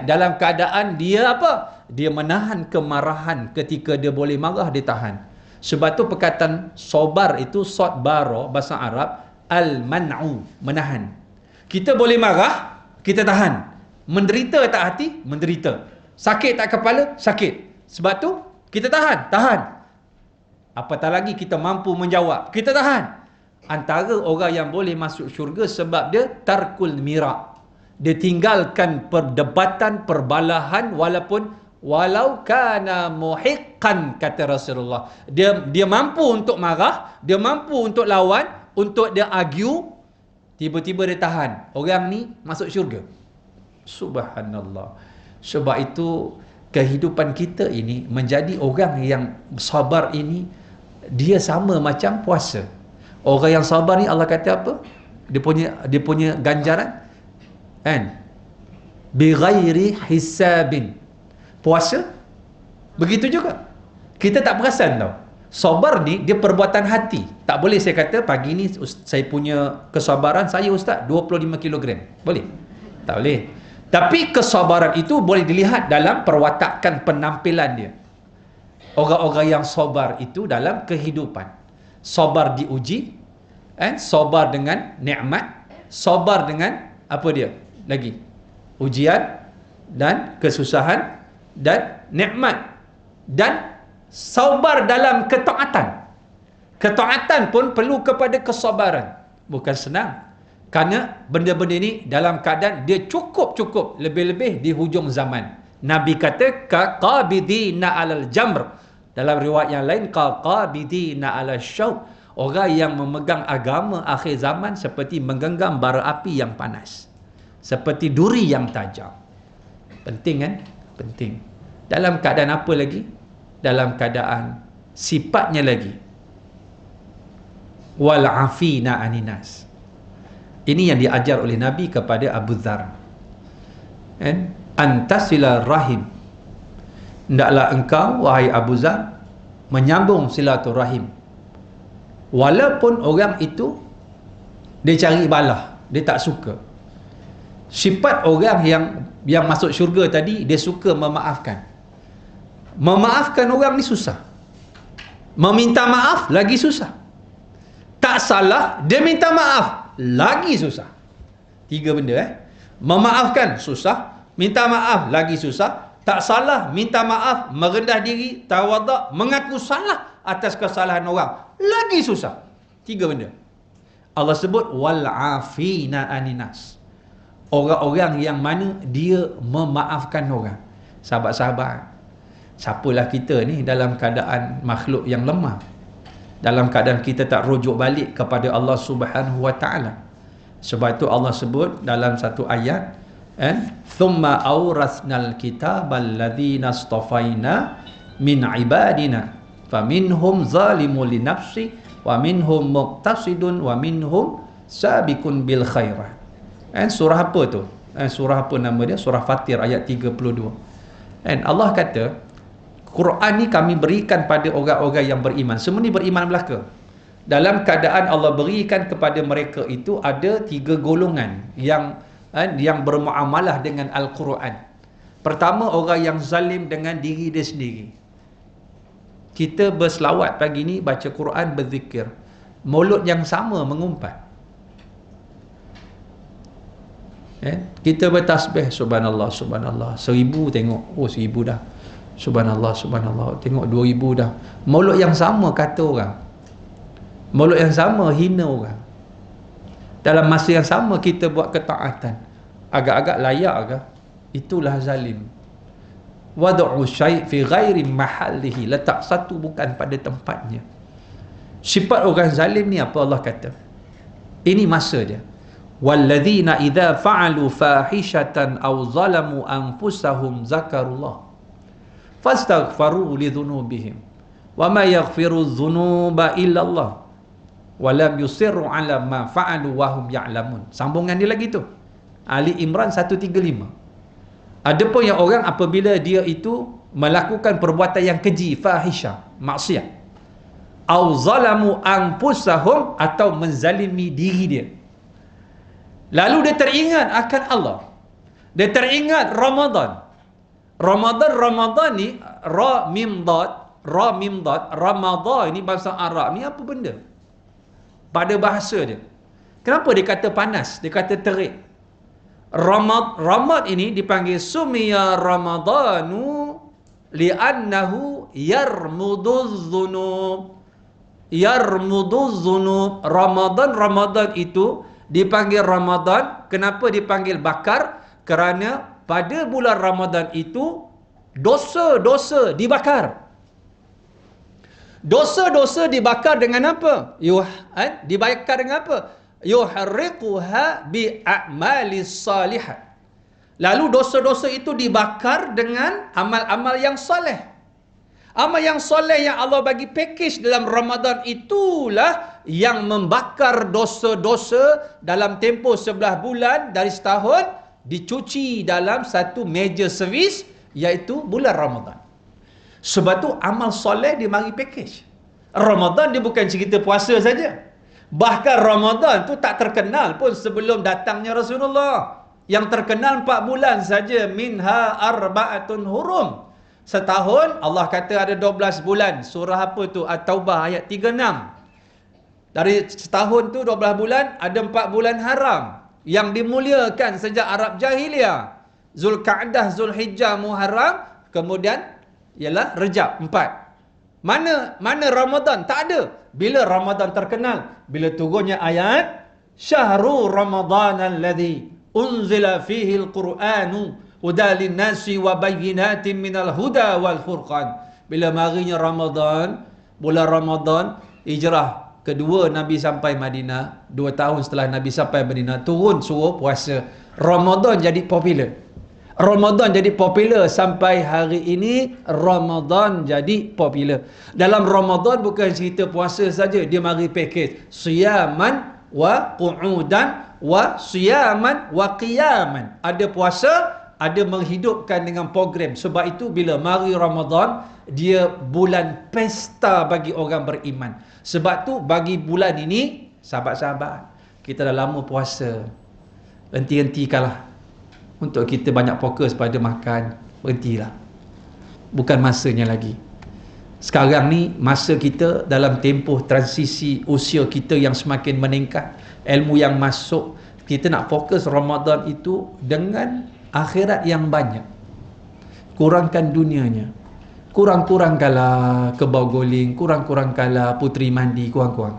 dalam keadaan dia apa? Dia menahan kemarahan. Ketika dia boleh marah, dia tahan. Sebab tu perkataan sabar itu sadbara, bahasa Arab, al-man'u, menahan. Kita boleh marah, kita tahan. Menderita tak hati? Menderita. Sakit tak kepala? Sakit. Sebab tu kita tahan. Apatah lagi kita mampu menjawab, kita tahan. Antara orang yang boleh masuk syurga sebab dia tarkul mira'. Dia tinggalkan perdebatan, perbalahan, walau kana muhiqqan, kata Rasulullah. Dia mampu untuk marah, dia mampu untuk lawan, untuk dia argue, tiba-tiba dia tahan. Orang ni masuk syurga. Subhanallah. Sebab itu kehidupan kita ini menjadi orang yang sabar ini, dia sama macam puasa. Orang yang sabar ni Allah kata apa? Dia punya ganjaran bi ghairi hisabin. Puasa begitu juga. Kita tak perasan tau. Sabar ni dia perbuatan hati. Tak boleh saya kata pagi ni saya punya kesabaran saya ustaz 25 kg. Boleh? Tak boleh. Tapi kesabaran itu boleh dilihat dalam perwatakan penampilan dia. Orang-orang yang sabar itu dalam kehidupan. Sabar diuji, sabar dengan nikmat, sabar dengan apa dia? Lagi ujian dan kesusahan dan nikmat, dan sabar dalam ketaatan. Ketaatan pun perlu kepada kesabaran. Bukan senang. Kerana benda-benda ini dalam keadaan dia cukup-cukup. Lebih-lebih di hujung zaman. Nabi kata, kaqabidina alal jamr. Dalam riwayat yang lain, kaqabidina alal syauq. Orang yang memegang agama akhir zaman seperti menggenggam bara api yang panas. Seperti duri yang tajam. Penting kan? Penting. Dalam keadaan apa lagi? Dalam keadaan sifatnya lagi. Wal'afina aninas. Ini yang diajar oleh Nabi kepada Abu Dzar. Antasila rahim. Hendaklah engkau, wahai Abu Dzar, menyambung silaturahim. Walaupun orang itu dia cari balah, dia tak suka. Sifat orang yang masuk syurga tadi, dia suka memaafkan. Memaafkan orang ni susah. Meminta maaf lagi susah. Tak salah, dia minta maaf, lagi susah. 3 benda Memaafkan, susah. Minta maaf, lagi susah. Tak salah, minta maaf, merendah diri, tawaduk, mengaku salah atas kesalahan orang, lagi susah. 3 benda. Allah sebut, wal'afina aninas. Orang-orang yang mana dia memaafkan orang. Sahabat-sahabat, siapalah kita ni dalam keadaan makhluk yang lemah. Dalam keadaan kita tak rujuk balik kepada Allah Subhanahu wa taala. Sebab itu Allah sebut dalam satu ayat, thumma awrasnal kitabal ladzina astafaina min ibadina faminhum zalimun li nafsi wa minhum muqtasidun wa minhum sabiqun bil khairat. Surah apa tu? Surah apa nama dia? Surah Fatir ayat 32. Allah kata, Quran ni kami berikan pada orang-orang yang beriman. Semua ni beriman belaka. Dalam keadaan Allah berikan kepada mereka itu ada 3 golongan yang bermuamalah dengan Al-Quran. Pertama, orang yang zalim dengan diri dia sendiri. Kita berselawat pagi ni, baca Quran, berzikir. Mulut yang sama mengumpat. Kita bertasbih, subhanallah, subhanallah. 1000 tengok, 1000 dah. Subhanallah, subhanallah. Tengok 2000 dah. Mulut yang sama kata orang. Mulut yang sama hina orang. Dalam masa yang sama kita buat ketaatan. Agak-agak layak ke? Itulah zalim. Wad'u syai' fi ghairi mahallihi. Letak satu bukan pada tempatnya. Sifat orang zalim ni apa Allah kata? Ini masa dia. Walladzina idza fa'alu fahishatan aw zalamu anfusahum zakarullah fastaghfaru li dhunubihim wa ma yaghfiru dhunuba illa Allah wa lam yusirru ala ma fa'alu wa hum ya'lamun. Sambungan dia lagi tu, Ali Imran 135. Adapun yang orang apabila dia itu melakukan perbuatan yang keji, fahisyah, maksiat, au zalamu anfusahum, atau menzalimi diri dia, lalu dia teringat akan Allah, dia teringat Ramadan ni, ra mim dad, Ramadan ni bahasa Arab ni apa benda? Pada bahasa dia. Kenapa dia kata panas? Dia kata terik. Ramad ini dipanggil sumiya Ramadanu li'annahu yarmuduz dzunub. Ramadan itu dipanggil Ramadan. Kenapa dipanggil bakar? Kerana pada bulan Ramadan itu dosa-dosa dibakar. Dosa-dosa dibakar dengan apa? Dibakar dengan apa? Yuharriquha bi'a'malis salihat. Lalu dosa-dosa itu dibakar dengan amal-amal yang soleh. Amal yang soleh yang Allah bagi package dalam Ramadan itulah yang membakar dosa-dosa dalam tempoh 11 bulan dari setahun, dicuci dalam satu major service, iaitu bulan Ramadan. Sebab tu amal soleh dia mari package. Ramadan dia bukan cerita puasa saja. Bahkan Ramadan tu tak terkenal pun sebelum datangnya Rasulullah. Yang terkenal 4 bulan saja, minha arba'atun hurum. Setahun Allah kata ada 12 bulan. Surah apa tu? At-Taubah ayat 36. Dari setahun tu 12 bulan, ada 4 bulan haram yang dimuliakan sejak Arab Jahiliyah. Zulkaadah, Zulhijjah, Muharram, kemudian ialah Rejab 4. Mana Ramadan? Tak ada. Bila Ramadan terkenal? Bila turunnya ayat Syahrul Ramadan alladhi unzila fihi al-Quranu hudan lin-nasi wa bayyinatin minal huda wal furqan. Bila marinya Ramadan, bulan Ramadan, hijrah kedua Nabi sampai Madinah, 2 tahun setelah Nabi sampai Madinah, turun suruh puasa. Ramadan jadi popular. Ramadan jadi popular sampai hari ini. Ramadan jadi popular. Dalam Ramadan bukan cerita puasa saja, dia mari package siyaman wa qu'udan wa siyaman wa qiyaman. Ada puasa, ada menghidupkan dengan program. Sebab itu bila mari Ramadan, dia bulan pesta bagi orang beriman. Sebab tu bagi bulan ini, sahabat-sahabat, kita dah lama puasa, henti-hentikanlah. Untuk kita banyak fokus pada makan, berhentilah. Bukan masanya lagi. Sekarang ni masa kita dalam tempoh transisi usia kita yang semakin meningkat, ilmu yang masuk, kita nak fokus Ramadan itu dengan akhirat yang banyak. Kurangkan dunianya. Kurang-kurangkanlah kebau guling, kurang-kurangkanlah puteri mandi, kurang-kurang.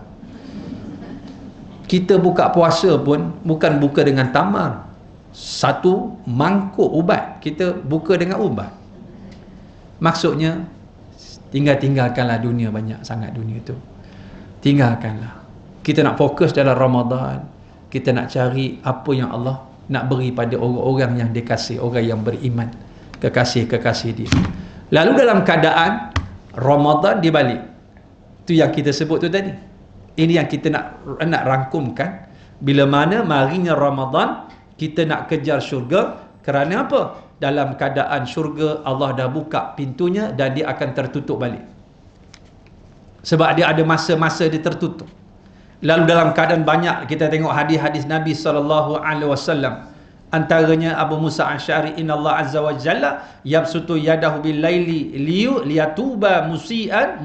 Kita buka puasa pun bukan buka dengan tamar. Satu mangkuk ubat, kita buka dengan ubat. Maksudnya tinggalkanlah dunia, banyak sangat dunia tu. Tinggalkanlah. Kita nak fokus dalam Ramadan. Kita nak cari apa yang Allah nak beri pada orang-orang yang dia kasih, orang yang beriman, kekasih-kekasih dia. Lalu dalam keadaan Ramadan dibalik, tu yang kita sebut tu tadi. Ini yang kita nak rangkumkan. Bila mana marinya Ramadan, kita nak kejar syurga. Kerana apa? Dalam keadaan syurga, Allah dah buka pintunya dan dia akan tertutup balik. Sebab dia ada masa-masa dia tertutup. Lalu dalam keadaan banyak kita tengok hadis-hadis Nabi SAW. Antaranya Abu Musa Asy'ari, Inna Allah Azza wa Jalla yabsutu yadahu bil laili liyatuba musian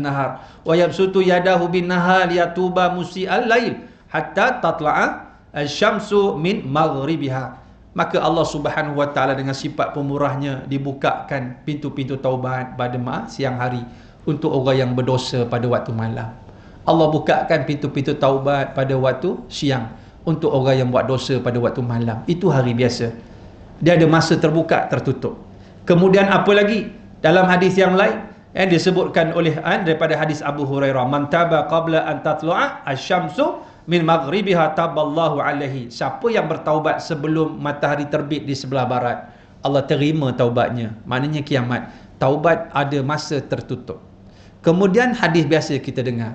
nahar wa yabsutu yadahu bin nahar liyatuba musial lail hatta tatla'a asy-syamsu min maghribiha. Maka Allah Subhanahu wa taala dengan sifat pemurahnya dibukakan pintu-pintu taubat pada siang hari untuk orang yang berdosa pada waktu malam. Allah bukakan pintu-pintu taubat pada waktu siang untuk orang yang buat dosa pada waktu malam. Itu hari biasa. Dia ada masa terbuka, tertutup. Kemudian apa lagi? Dalam hadis yang lain yang disebutkan oleh daripada hadis Abu Hurairah, man taba qabla an tatlu'a asy-syamsu min maghribiha taballahu alaihi. Siapa yang bertaubat sebelum matahari terbit di sebelah barat, Allah terima taubatnya. Maknanya kiamat. Taubat ada masa tertutup. Kemudian hadis biasa kita dengar,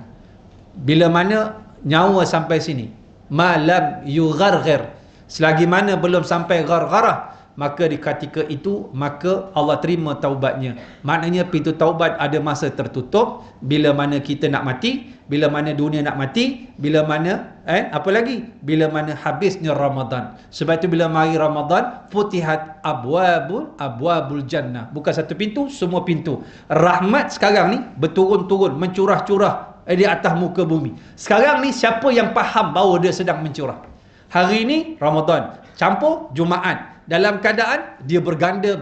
bila mana nyawa sampai sini, malam yugharghir, selagi mana belum sampai ghargharah, maka di ketika itu maka Allah terima taubatnya. Maknanya pintu taubat ada masa tertutup. Bila mana kita nak mati, bila mana dunia nak mati, bila mana apa lagi, bila mana habisnya Ramadan. Sebab itu bila mari Ramadan, futihat abwabul jannah. Bukan satu pintu, semua pintu. Rahmat sekarang ni berturun-turun, mencurah-curah di atas muka bumi. Sekarang ni siapa yang faham bahawa dia sedang mencurah? Hari ini Ramadan, campur Jumaat. Dalam keadaan dia berganda.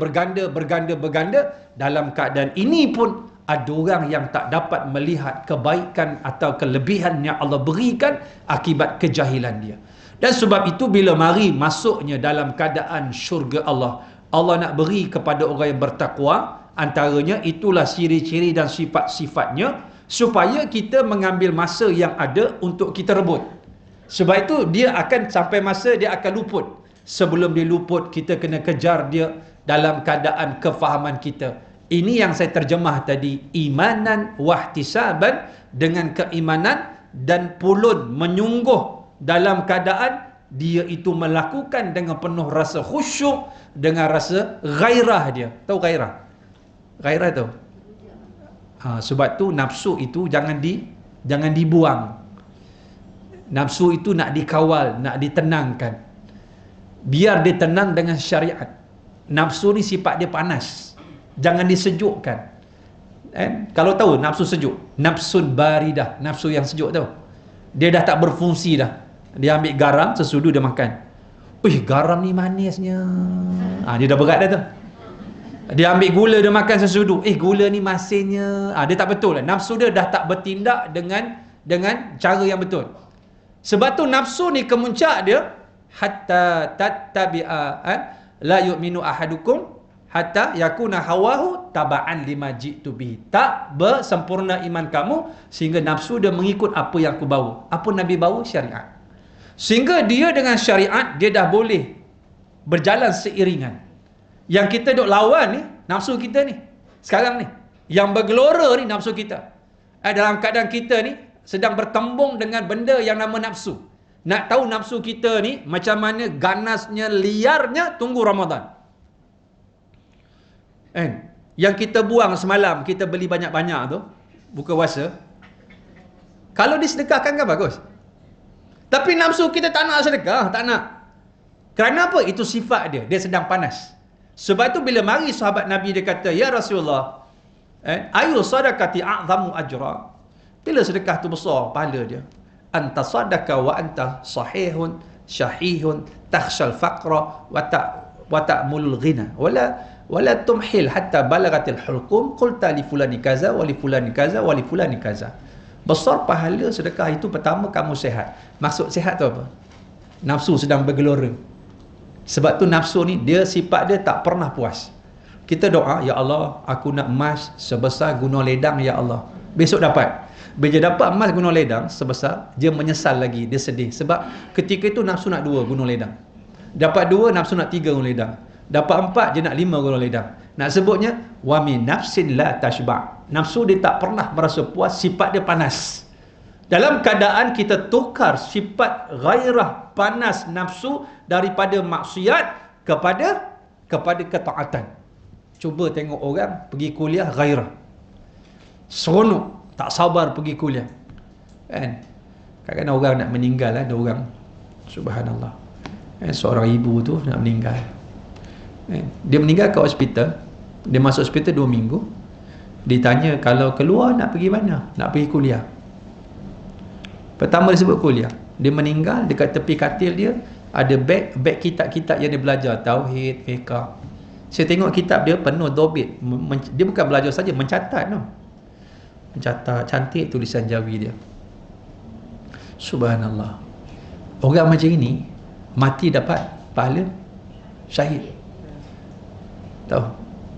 Dalam keadaan ini pun ada orang yang tak dapat melihat kebaikan atau kelebihan yang Allah berikan akibat kejahilan dia. Dan sebab itu bila mari masuknya dalam keadaan syurga Allah, Allah nak beri kepada orang yang bertakwa. Antaranya itulah ciri-ciri dan sifat-sifatnya, supaya kita mengambil masa yang ada untuk kita rebut. Sebab itu dia akan sampai masa dia akan luput. Sebelum dia luput, kita kena kejar dia dalam keadaan kefahaman kita. Ini yang saya terjemah tadi, imanan wahtisaban, dengan keimanan dan pulun menyungguh dalam keadaan dia itu melakukan dengan penuh rasa khusyuk, dengan rasa gairah dia. Tahu gairah? Gairah tahu? Sebab tu nafsu itu jangan dibuang. Nafsu itu nak dikawal, nak ditenangkan. Biar dia tenang dengan syariat. Nafsu ni sifat dia panas, jangan disejukkan. Kalau tahu nafsu sejuk, nafsun baridah, nafsu yang sejuk tahu, dia dah tak berfungsi dah. Dia ambil garam, sesudu dia makan. Garam ni manisnya. Dia dah berat dah tu. Dia ambil gula, dia makan sesudu. Gula ni masinnya. Dia tak betul lah. Nafsu dia dah tak bertindak dengan cara yang betul. Sebab tu nafsu ni kemuncak dia hatta tattabi'a la yu'minu ahadukum hatta yakuna hawahu taba'an lima ji'tu bihi. Tak bersempurna iman kamu sehingga nafsu dia mengikut apa yang aku bawa. Apa Nabi bawa? Syariat. Sehingga dia dengan syariat dia dah boleh berjalan seiringan. Yang kita duk lawan ni nafsu kita ni. Sekarang ni yang bergelora ni nafsu kita. Dalam keadaan kita ni sedang bertembung dengan benda yang nama nafsu. Nak tahu nafsu kita ni macam mana ganasnya, liarnya, tunggu Ramadan. Yang kita buang semalam, kita beli banyak-banyak tu, buka puasa. Kalau disedekahkan kan bagus. Tapi nafsu kita tak nak sedekah, tak nak. Kerana apa? Itu sifat dia, dia sedang panas. Sebab tu bila mari sahabat Nabi dia kata, "Ya Rasulullah, ayu sadaqati a'zamu ajra?" Bila sedekah tu besar pahala dia? Anta sadaqa wa anta sahihun syahihun takhshal faqra wa ta'mulul ghina wala tumhil hatta balagatil hulqum qulta li fulani kaza wa li fulani kaza wa li fulani kaza. Besar pahala sedekah itu. Pertama, kamu sehat. Maksud sehat tu apa? Nafsu sedang bergelora. Sebab tu nafsu ni dia sifat dia tak pernah puas. Kita doa, ya Allah, aku nak emas sebesar gunung ledang ya Allah. Besok dapat. Bila dia dapat emas gunung ledang sebesar, dia menyesal lagi, dia sedih. Sebab ketika itu nafsu nak 2 gunung ledang. Dapat 2, nafsu nak 3 gunung ledang. Dapat 4, dia nak 5 gunung ledang. Nak sebutnya, wa min nafsin la tashba'. Nafsu dia tak pernah merasa puas, sifat dia panas. Dalam keadaan kita tukar sifat gairah panas nafsu daripada maksiat kepada ketaatan. Cuba tengok orang pergi kuliah gairah, seronok, tak sabar pergi kuliah. Kadang-kadang orang nak meninggal, ada orang, subhanallah, seorang ibu tu nak meninggal. Dia meninggal kat hospital. Dia masuk hospital 2 minggu. Ditanya kalau keluar nak pergi mana? Nak pergi kuliah. Pertama dia sebut kuliah. Dia meninggal, dekat tepi katil dia ada beg kitab-kitab yang dia belajar, tauhid, fiqh. Saya tengok kitab dia penuh dobit. Dia bukan belajar saja, mencatat no. Mencatat, cantik tulisan Jawi dia. Subhanallah. Orang macam ini mati dapat pahala syahid. Tahu?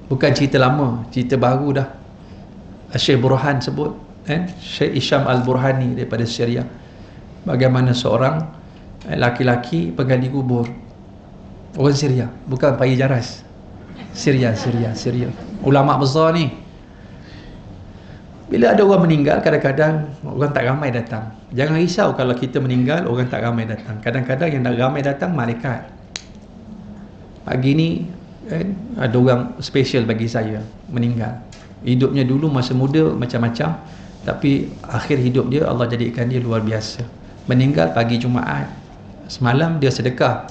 Bukan cerita lama, cerita baru dah. Syekh Burhan sebut, Syekh Isham Al-Burhani daripada Syria, bagaimana seorang laki-laki penggali kubur. Orang Syria, bukan Payi Jaras. Syria. Ulama besar ni. Bila ada orang meninggal, kadang-kadang orang tak ramai datang. Jangan risau kalau kita meninggal, orang tak ramai datang. Kadang-kadang yang ramai datang malaikat. Pagi ni ada orang special bagi saya meninggal. Hidupnya dulu masa muda macam-macam, tapi akhir hidup dia Allah jadikan dia luar biasa. Meninggal pagi Jumaat, semalam dia sedekah,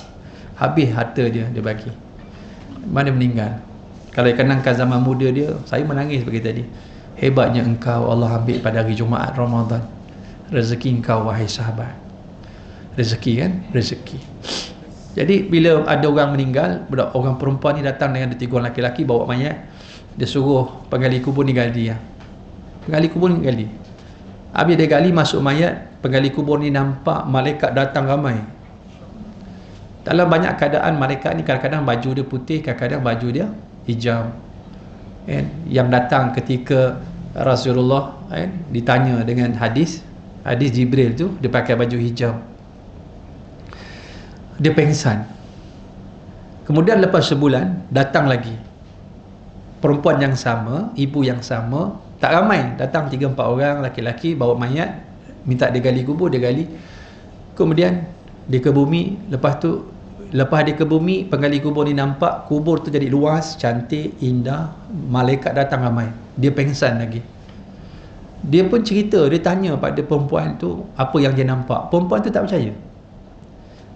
habis harta dia bagi. Mana meninggal. Kalau kenangkan zaman muda dia, saya menangis bagi tadi. Hebatnya engkau Allah ambil pada hari Jumaat Ramadan. Rezeki engkau wahai sahabat. Rezeki kan? Rezeki. Jadi bila ada orang meninggal, orang perempuan ni datang dengan 3 orang lelaki bawa mayat. Dia suruh penggali kubur ni gali ya. Penggali kubur ni gali. Habis dia gali, masuk mayat, penggali kubur ni nampak malaikat datang ramai. Dalam banyak keadaan malaikat ni kadang-kadang baju dia putih, kadang-kadang baju dia hijau. Yang datang ketika Rasulullah ditanya dengan hadis Jibril tu, dia pakai baju hijau. Dia pengsan. Kemudian lepas sebulan datang lagi perempuan yang sama, ibu yang sama, tak ramai, datang 3-4 orang laki-laki bawa mayat, minta dia gali kubur, dia gali. Kemudian dia ke bumi. Lepas dia ke bumi, penggali kubur ni nampak kubur tu jadi luas, cantik, indah, malaikat datang ramai. Dia pengsan lagi. Dia pun cerita, dia tanya pada perempuan tu apa yang dia nampak. Perempuan tu tak percaya.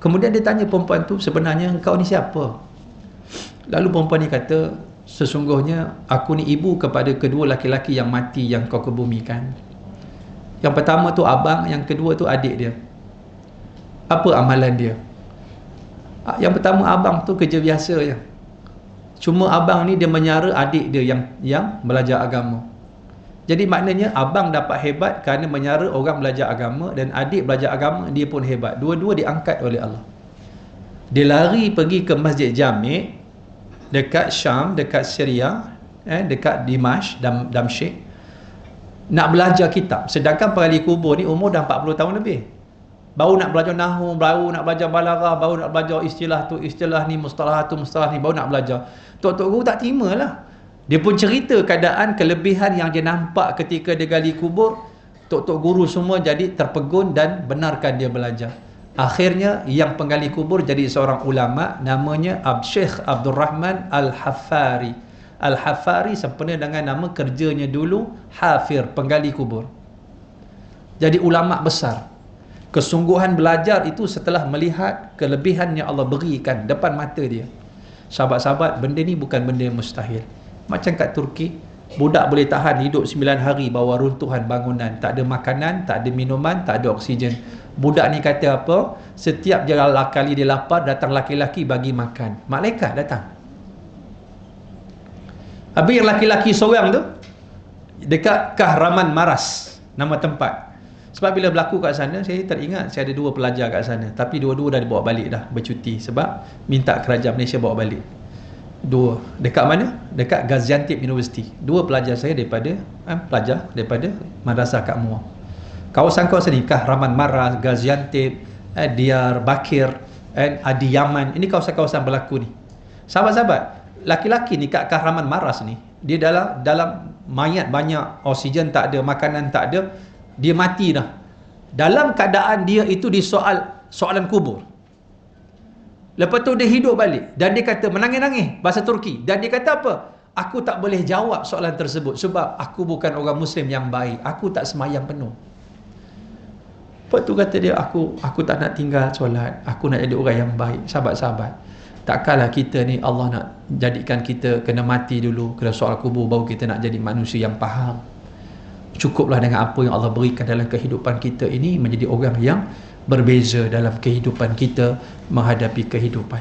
Kemudian dia tanya perempuan tu, sebenarnya engkau ni siapa? Lalu perempuan ni kata, sesungguhnya aku ni ibu kepada kedua laki-laki yang mati yang kau kebumikan. Yang pertama tu abang, yang kedua tu adik dia. Apa amalan dia? Yang pertama abang tu kerja biasa je, Cuma abang ni dia menyara adik dia yang belajar agama. Jadi maknanya abang dapat hebat kerana menyara orang belajar agama, dan adik belajar agama dia pun hebat. Dua-dua diangkat oleh Allah. Dia lari pergi ke Masjid Jami' dekat Syam, dekat Syria, dekat Dimash, Damsyik, nak belajar kitab. Sedangkan penggali kubur ni umur dah 40 tahun lebih. Baru nak belajar nahwu, baru nak belajar balaghah, baru nak belajar istilah tu, istilah ni, mustalah tu, mustalah ni, baru nak belajar. Tok-tok guru tak terima lah. Dia pun cerita keadaan kelebihan yang dia nampak ketika dia gali kubur. Tok-tok guru semua jadi terpegun dan benarkan dia belajar. Akhirnya yang penggali kubur jadi seorang ulama, namanya Syekh Abdul Rahman Al-Hafari. Al-Hafari sempena dengan nama kerjanya dulu hafir, penggali kubur. Jadi ulama besar. Kesungguhan belajar itu setelah melihat kelebihan yang Allah berikan depan mata dia. Sahabat-sahabat, benda ni bukan benda yang mustahil. Macam kat Turki, budak boleh tahan hidup 9 hari bawah runtuhan bangunan. Tak ada makanan, tak ada minuman, tak ada oksigen. Budak ni kata apa? Setiap kali dia lapar, datang laki-laki bagi makan. Malaikat datang. Habis yang laki-laki seorang tu dekat Kahraman Maras, nama tempat. Sebab bila berlaku kat sana, saya teringat saya ada 2 pelajar kat sana, tapi dua-dua dah dibawa balik dah, bercuti sebab minta kerajaan Malaysia bawa balik. 2 dekat mana? Dekat Gaziantep University. 2 pelajar saya daripada pelajar daripada Madrasah Kak Muar. Kawasan-kawasan ni Kahraman Maras, Gaziantep, Diyarbakir, Adiyaman, ini kawasan-kawasan berlaku ni. Sahabat-sahabat, laki-laki ni kat Kahraman Maras ni, dia dalam mayat banyak, oksigen tak ada, makanan tak ada, dia mati dah. Dalam keadaan dia itu soalan kubur. Lepas tu dia hidup balik dan dia kata menangis-nangis bahasa Turki, dan dia kata apa? Aku tak boleh jawab soalan tersebut sebab aku bukan orang Muslim yang baik. Aku tak semayang penuh. Lepas tu kata dia, aku tak nak tinggal solat, aku nak jadi orang yang baik. Sahabat-sahabat, takkanlah kita ni Allah nak jadikan kita kena mati dulu, kena soal kubur baru kita nak jadi manusia yang faham. Cukuplah dengan apa yang Allah berikan dalam kehidupan kita ini, menjadi orang yang berbeza dalam kehidupan kita menghadapi kehidupan.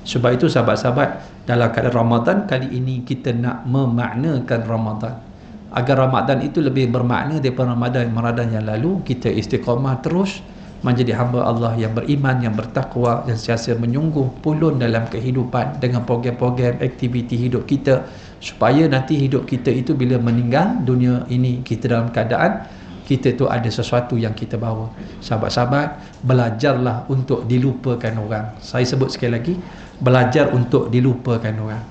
Sebab itu sahabat-sahabat, dalam keadaan Ramadan kali ini kita nak memaknakan Ramadan agar Ramadan itu lebih bermakna daripada Ramadan yang lalu. Kita istiqamah terus menjadi hamba Allah yang beriman, yang bertakwa, yang sentiasa menyungguh pulun dalam kehidupan dengan program-program aktiviti hidup kita, supaya nanti hidup kita itu bila meninggal dunia ini, kita dalam keadaan kita tu ada sesuatu yang kita bawa. Sahabat-sahabat, belajarlah untuk dilupakan orang. Saya sebut sekali lagi, belajar untuk dilupakan orang.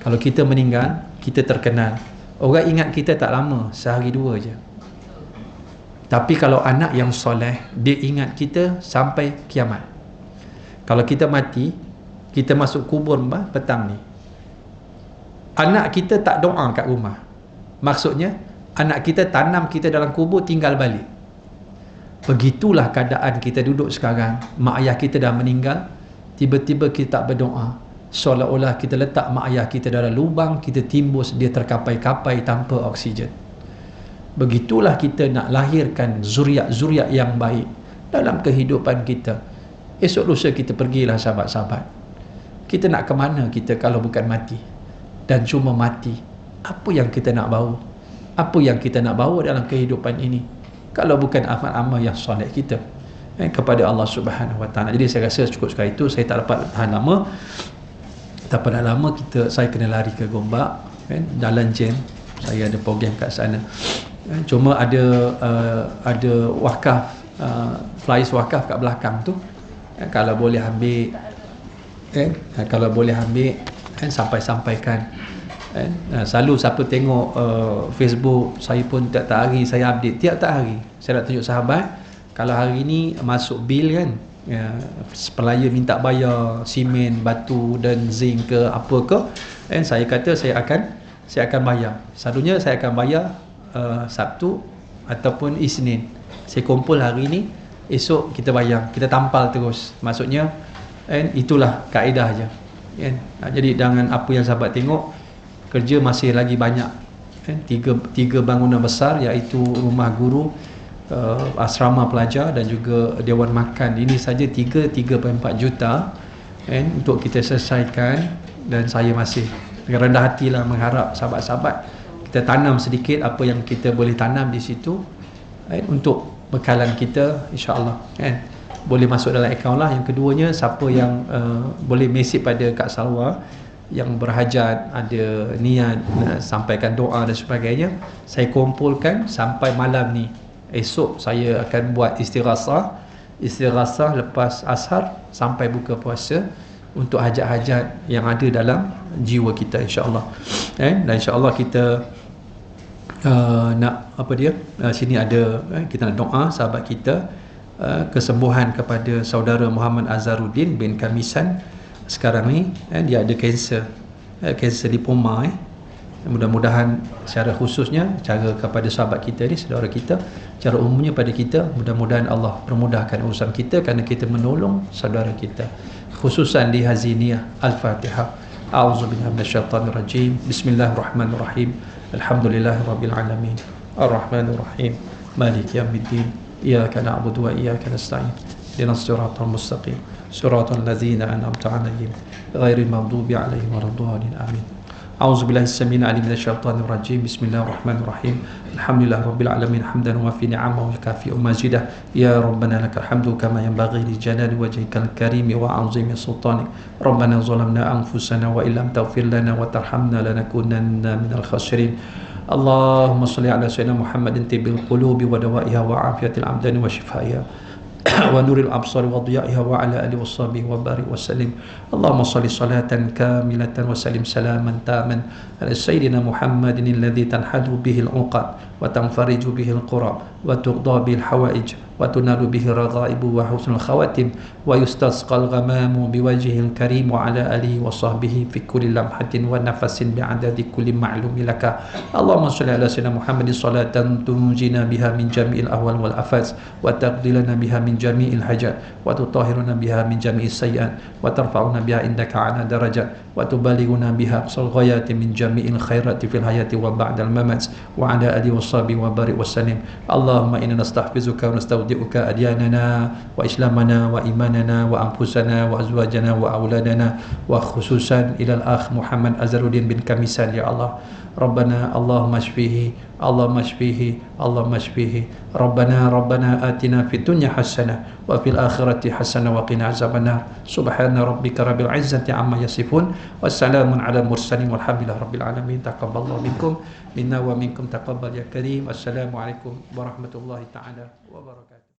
Kalau kita meninggal, kita terkenal, orang ingat kita tak lama, sehari 2 je. Tapi kalau anak yang soleh, dia ingat kita sampai kiamat. Kalau kita mati, kita masuk kubur petang ni, anak kita tak doa kat rumah. Maksudnya anak kita tanam kita dalam kubur, tinggal balik. Begitulah keadaan kita duduk sekarang. Mak ayah kita dah meninggal, tiba-tiba kita tak berdoa, seolah-olah kita letak mak ayah kita dalam lubang, kita timbus, dia terkapai-kapai tanpa oksigen. Begitulah kita nak lahirkan zuriat-zuriat yang baik dalam kehidupan kita. Esok lusa kita pergilah sahabat-sahabat. Kita nak ke mana kita kalau bukan mati? Dan cuma mati, apa yang kita nak bawa? Apa yang kita nak bawa dalam kehidupan ini kalau bukan amal-amal yang soleh kita kepada Allah Subhanahu Wa Taala. Jadi saya rasa cukup sekali itu. Saya tak dapat tahan lama. Tak dapat lama, saya kena lari ke Gombak, Jalan Jen. Saya ada program kat sana. Cuma ada wakaf, flyers wakaf kat belakang tu. Kalau boleh ambil, kalau boleh ambil, sampaikan. Selalu siapa tengok Facebook saya pun tiap hari saya update, tiap hari saya nak tunjuk sahabat. Kalau hari ni masuk bil kan, supplier minta bayar simen, batu dan zinc ke apa ke, saya kata saya akan bayar. Selalunya saya akan bayar Sabtu ataupun Isnin. Saya kumpul hari ni, esok kita bayar, kita tampal terus. Maksudnya itulah kaedah je. Jadi dengan apa yang sahabat tengok, kerja masih lagi banyak. Tiga bangunan besar, iaitu rumah guru, asrama pelajar dan juga dewan makan. Ini saja 3.4 juta untuk kita selesaikan, dan saya masih dengan rendah hatilah mengharap sahabat-sahabat kita tanam sedikit apa yang kita boleh tanam di situ untuk bekalan kita, insya-Allah kan. Boleh masuk dalam akaun lah. Yang keduanya, siapa yang boleh mesej pada Kak Salwa yang berhajat, ada niat nak sampaikan doa dan sebagainya, saya kumpulkan sampai malam ni. Esok saya akan buat istirasah lepas asar sampai buka puasa untuk hajat-hajat yang ada dalam jiwa kita, insya-Allah. Dan insya-Allah kita nak apa dia? Sini ada kita nak doa sahabat kita kesembuhan kepada saudara Muhammad Azharuddin bin Kamisan. Sekarang ni dia ada kanser lipoma. Mudah-mudahan secara khususnya, cara kepada sahabat kita ni, saudara kita, cara umumnya pada kita, mudah-mudahan Allah permudahkan urusan kita kerana kita menolong saudara kita, khususan di Haziniyah. Al-Fatihah. A'udzubillahi minasyaitanir rajim. Bismillahirrahmanirrahim. Alhamdulillahirabbil alamin. Arrahmanir rahim. Maliki yaumiddin. Iyyaka na'budu wa iyyaka nasta'in. Ihdinas siratal mustaqim. Siratal ladzina an'amta 'alaihim ghairil maghdubi 'alaihim waladdallin. Amin. A'udzubillahi as-sami'il 'alim minasyaitonir rajim. Bismillahirrahmanirrahim. Alhamdulillahirabbil alamin hamdan wa fi ni'amahu al-kafi'u mazidah. Ya rabbana lakal hamdu kama yanbaghi li jalali wajhikal karim wa 'azimi sultanik. Rabbana zalamna anfusana wa illam taghfir lana wa tarhamna lanakunanna minal khasirin. Allahumma shalli ala sayyidina Muhammadin tibbil qulubi wa dawaiha wa afiyatil abdani wa shifaiha wa nuril absari wa dhiya'iha wa ala alihi washabihi wa barik wa sallim. Allahumma shalli salatan kamilatan wa sallim salaman taman ala sayyidina Muhammadin alladhi tanhadu bihi al-uqad wa tanfariju bihi al-qura wa tuqda bihi al-hawaij wa tunalu bihi ar-raghaibu wa husnul khawatim wa yustasqal ghamamu biwajhihil karim wa ala alihi wa sahbihi fi kulli lamhatin wa nafasin bi'adadi kulli ma'lumi laka. Allahumma shalli ala sayyidina Muhammadin salatan tunjina biha min jami'il ahwal wal afaz wa taqdilana biha min jami'il hajat wa tutahhiruna biha min jami'is sayyi'at wa tarfa'una biha indaka 'ala darajat wa tubalighuna biha aqsal ghayati min jami'il khairati fil hayati wa ba'dal mamat wa 'ala alihi wa sahbihi wa barik wa sallim. Allahumma inna nastahfizuka wa nastaudi'uka adyanana wa islamana wa imanana wa anfusana wa azwajana wa auladana wa khususan ila al-akh Muhammad Azharuddin bin Kamisan. Ya Allah, Rabbana Allahumma shfihi, Allahumma shfihi, Allahumma shfihi. Rabbana atina fid dunya hasanah wa fil akhirati hasanah wa qina azabannar. Subhana rabbika rabbil izzati amma yasifun wa salamun ala mursalin walhamdulillahi rabbil alamin. Taqabbalallahu minkum minna wa minkum taqabbal ya karim. Assalamualaikum warahmatullahi taala wabarakatuh.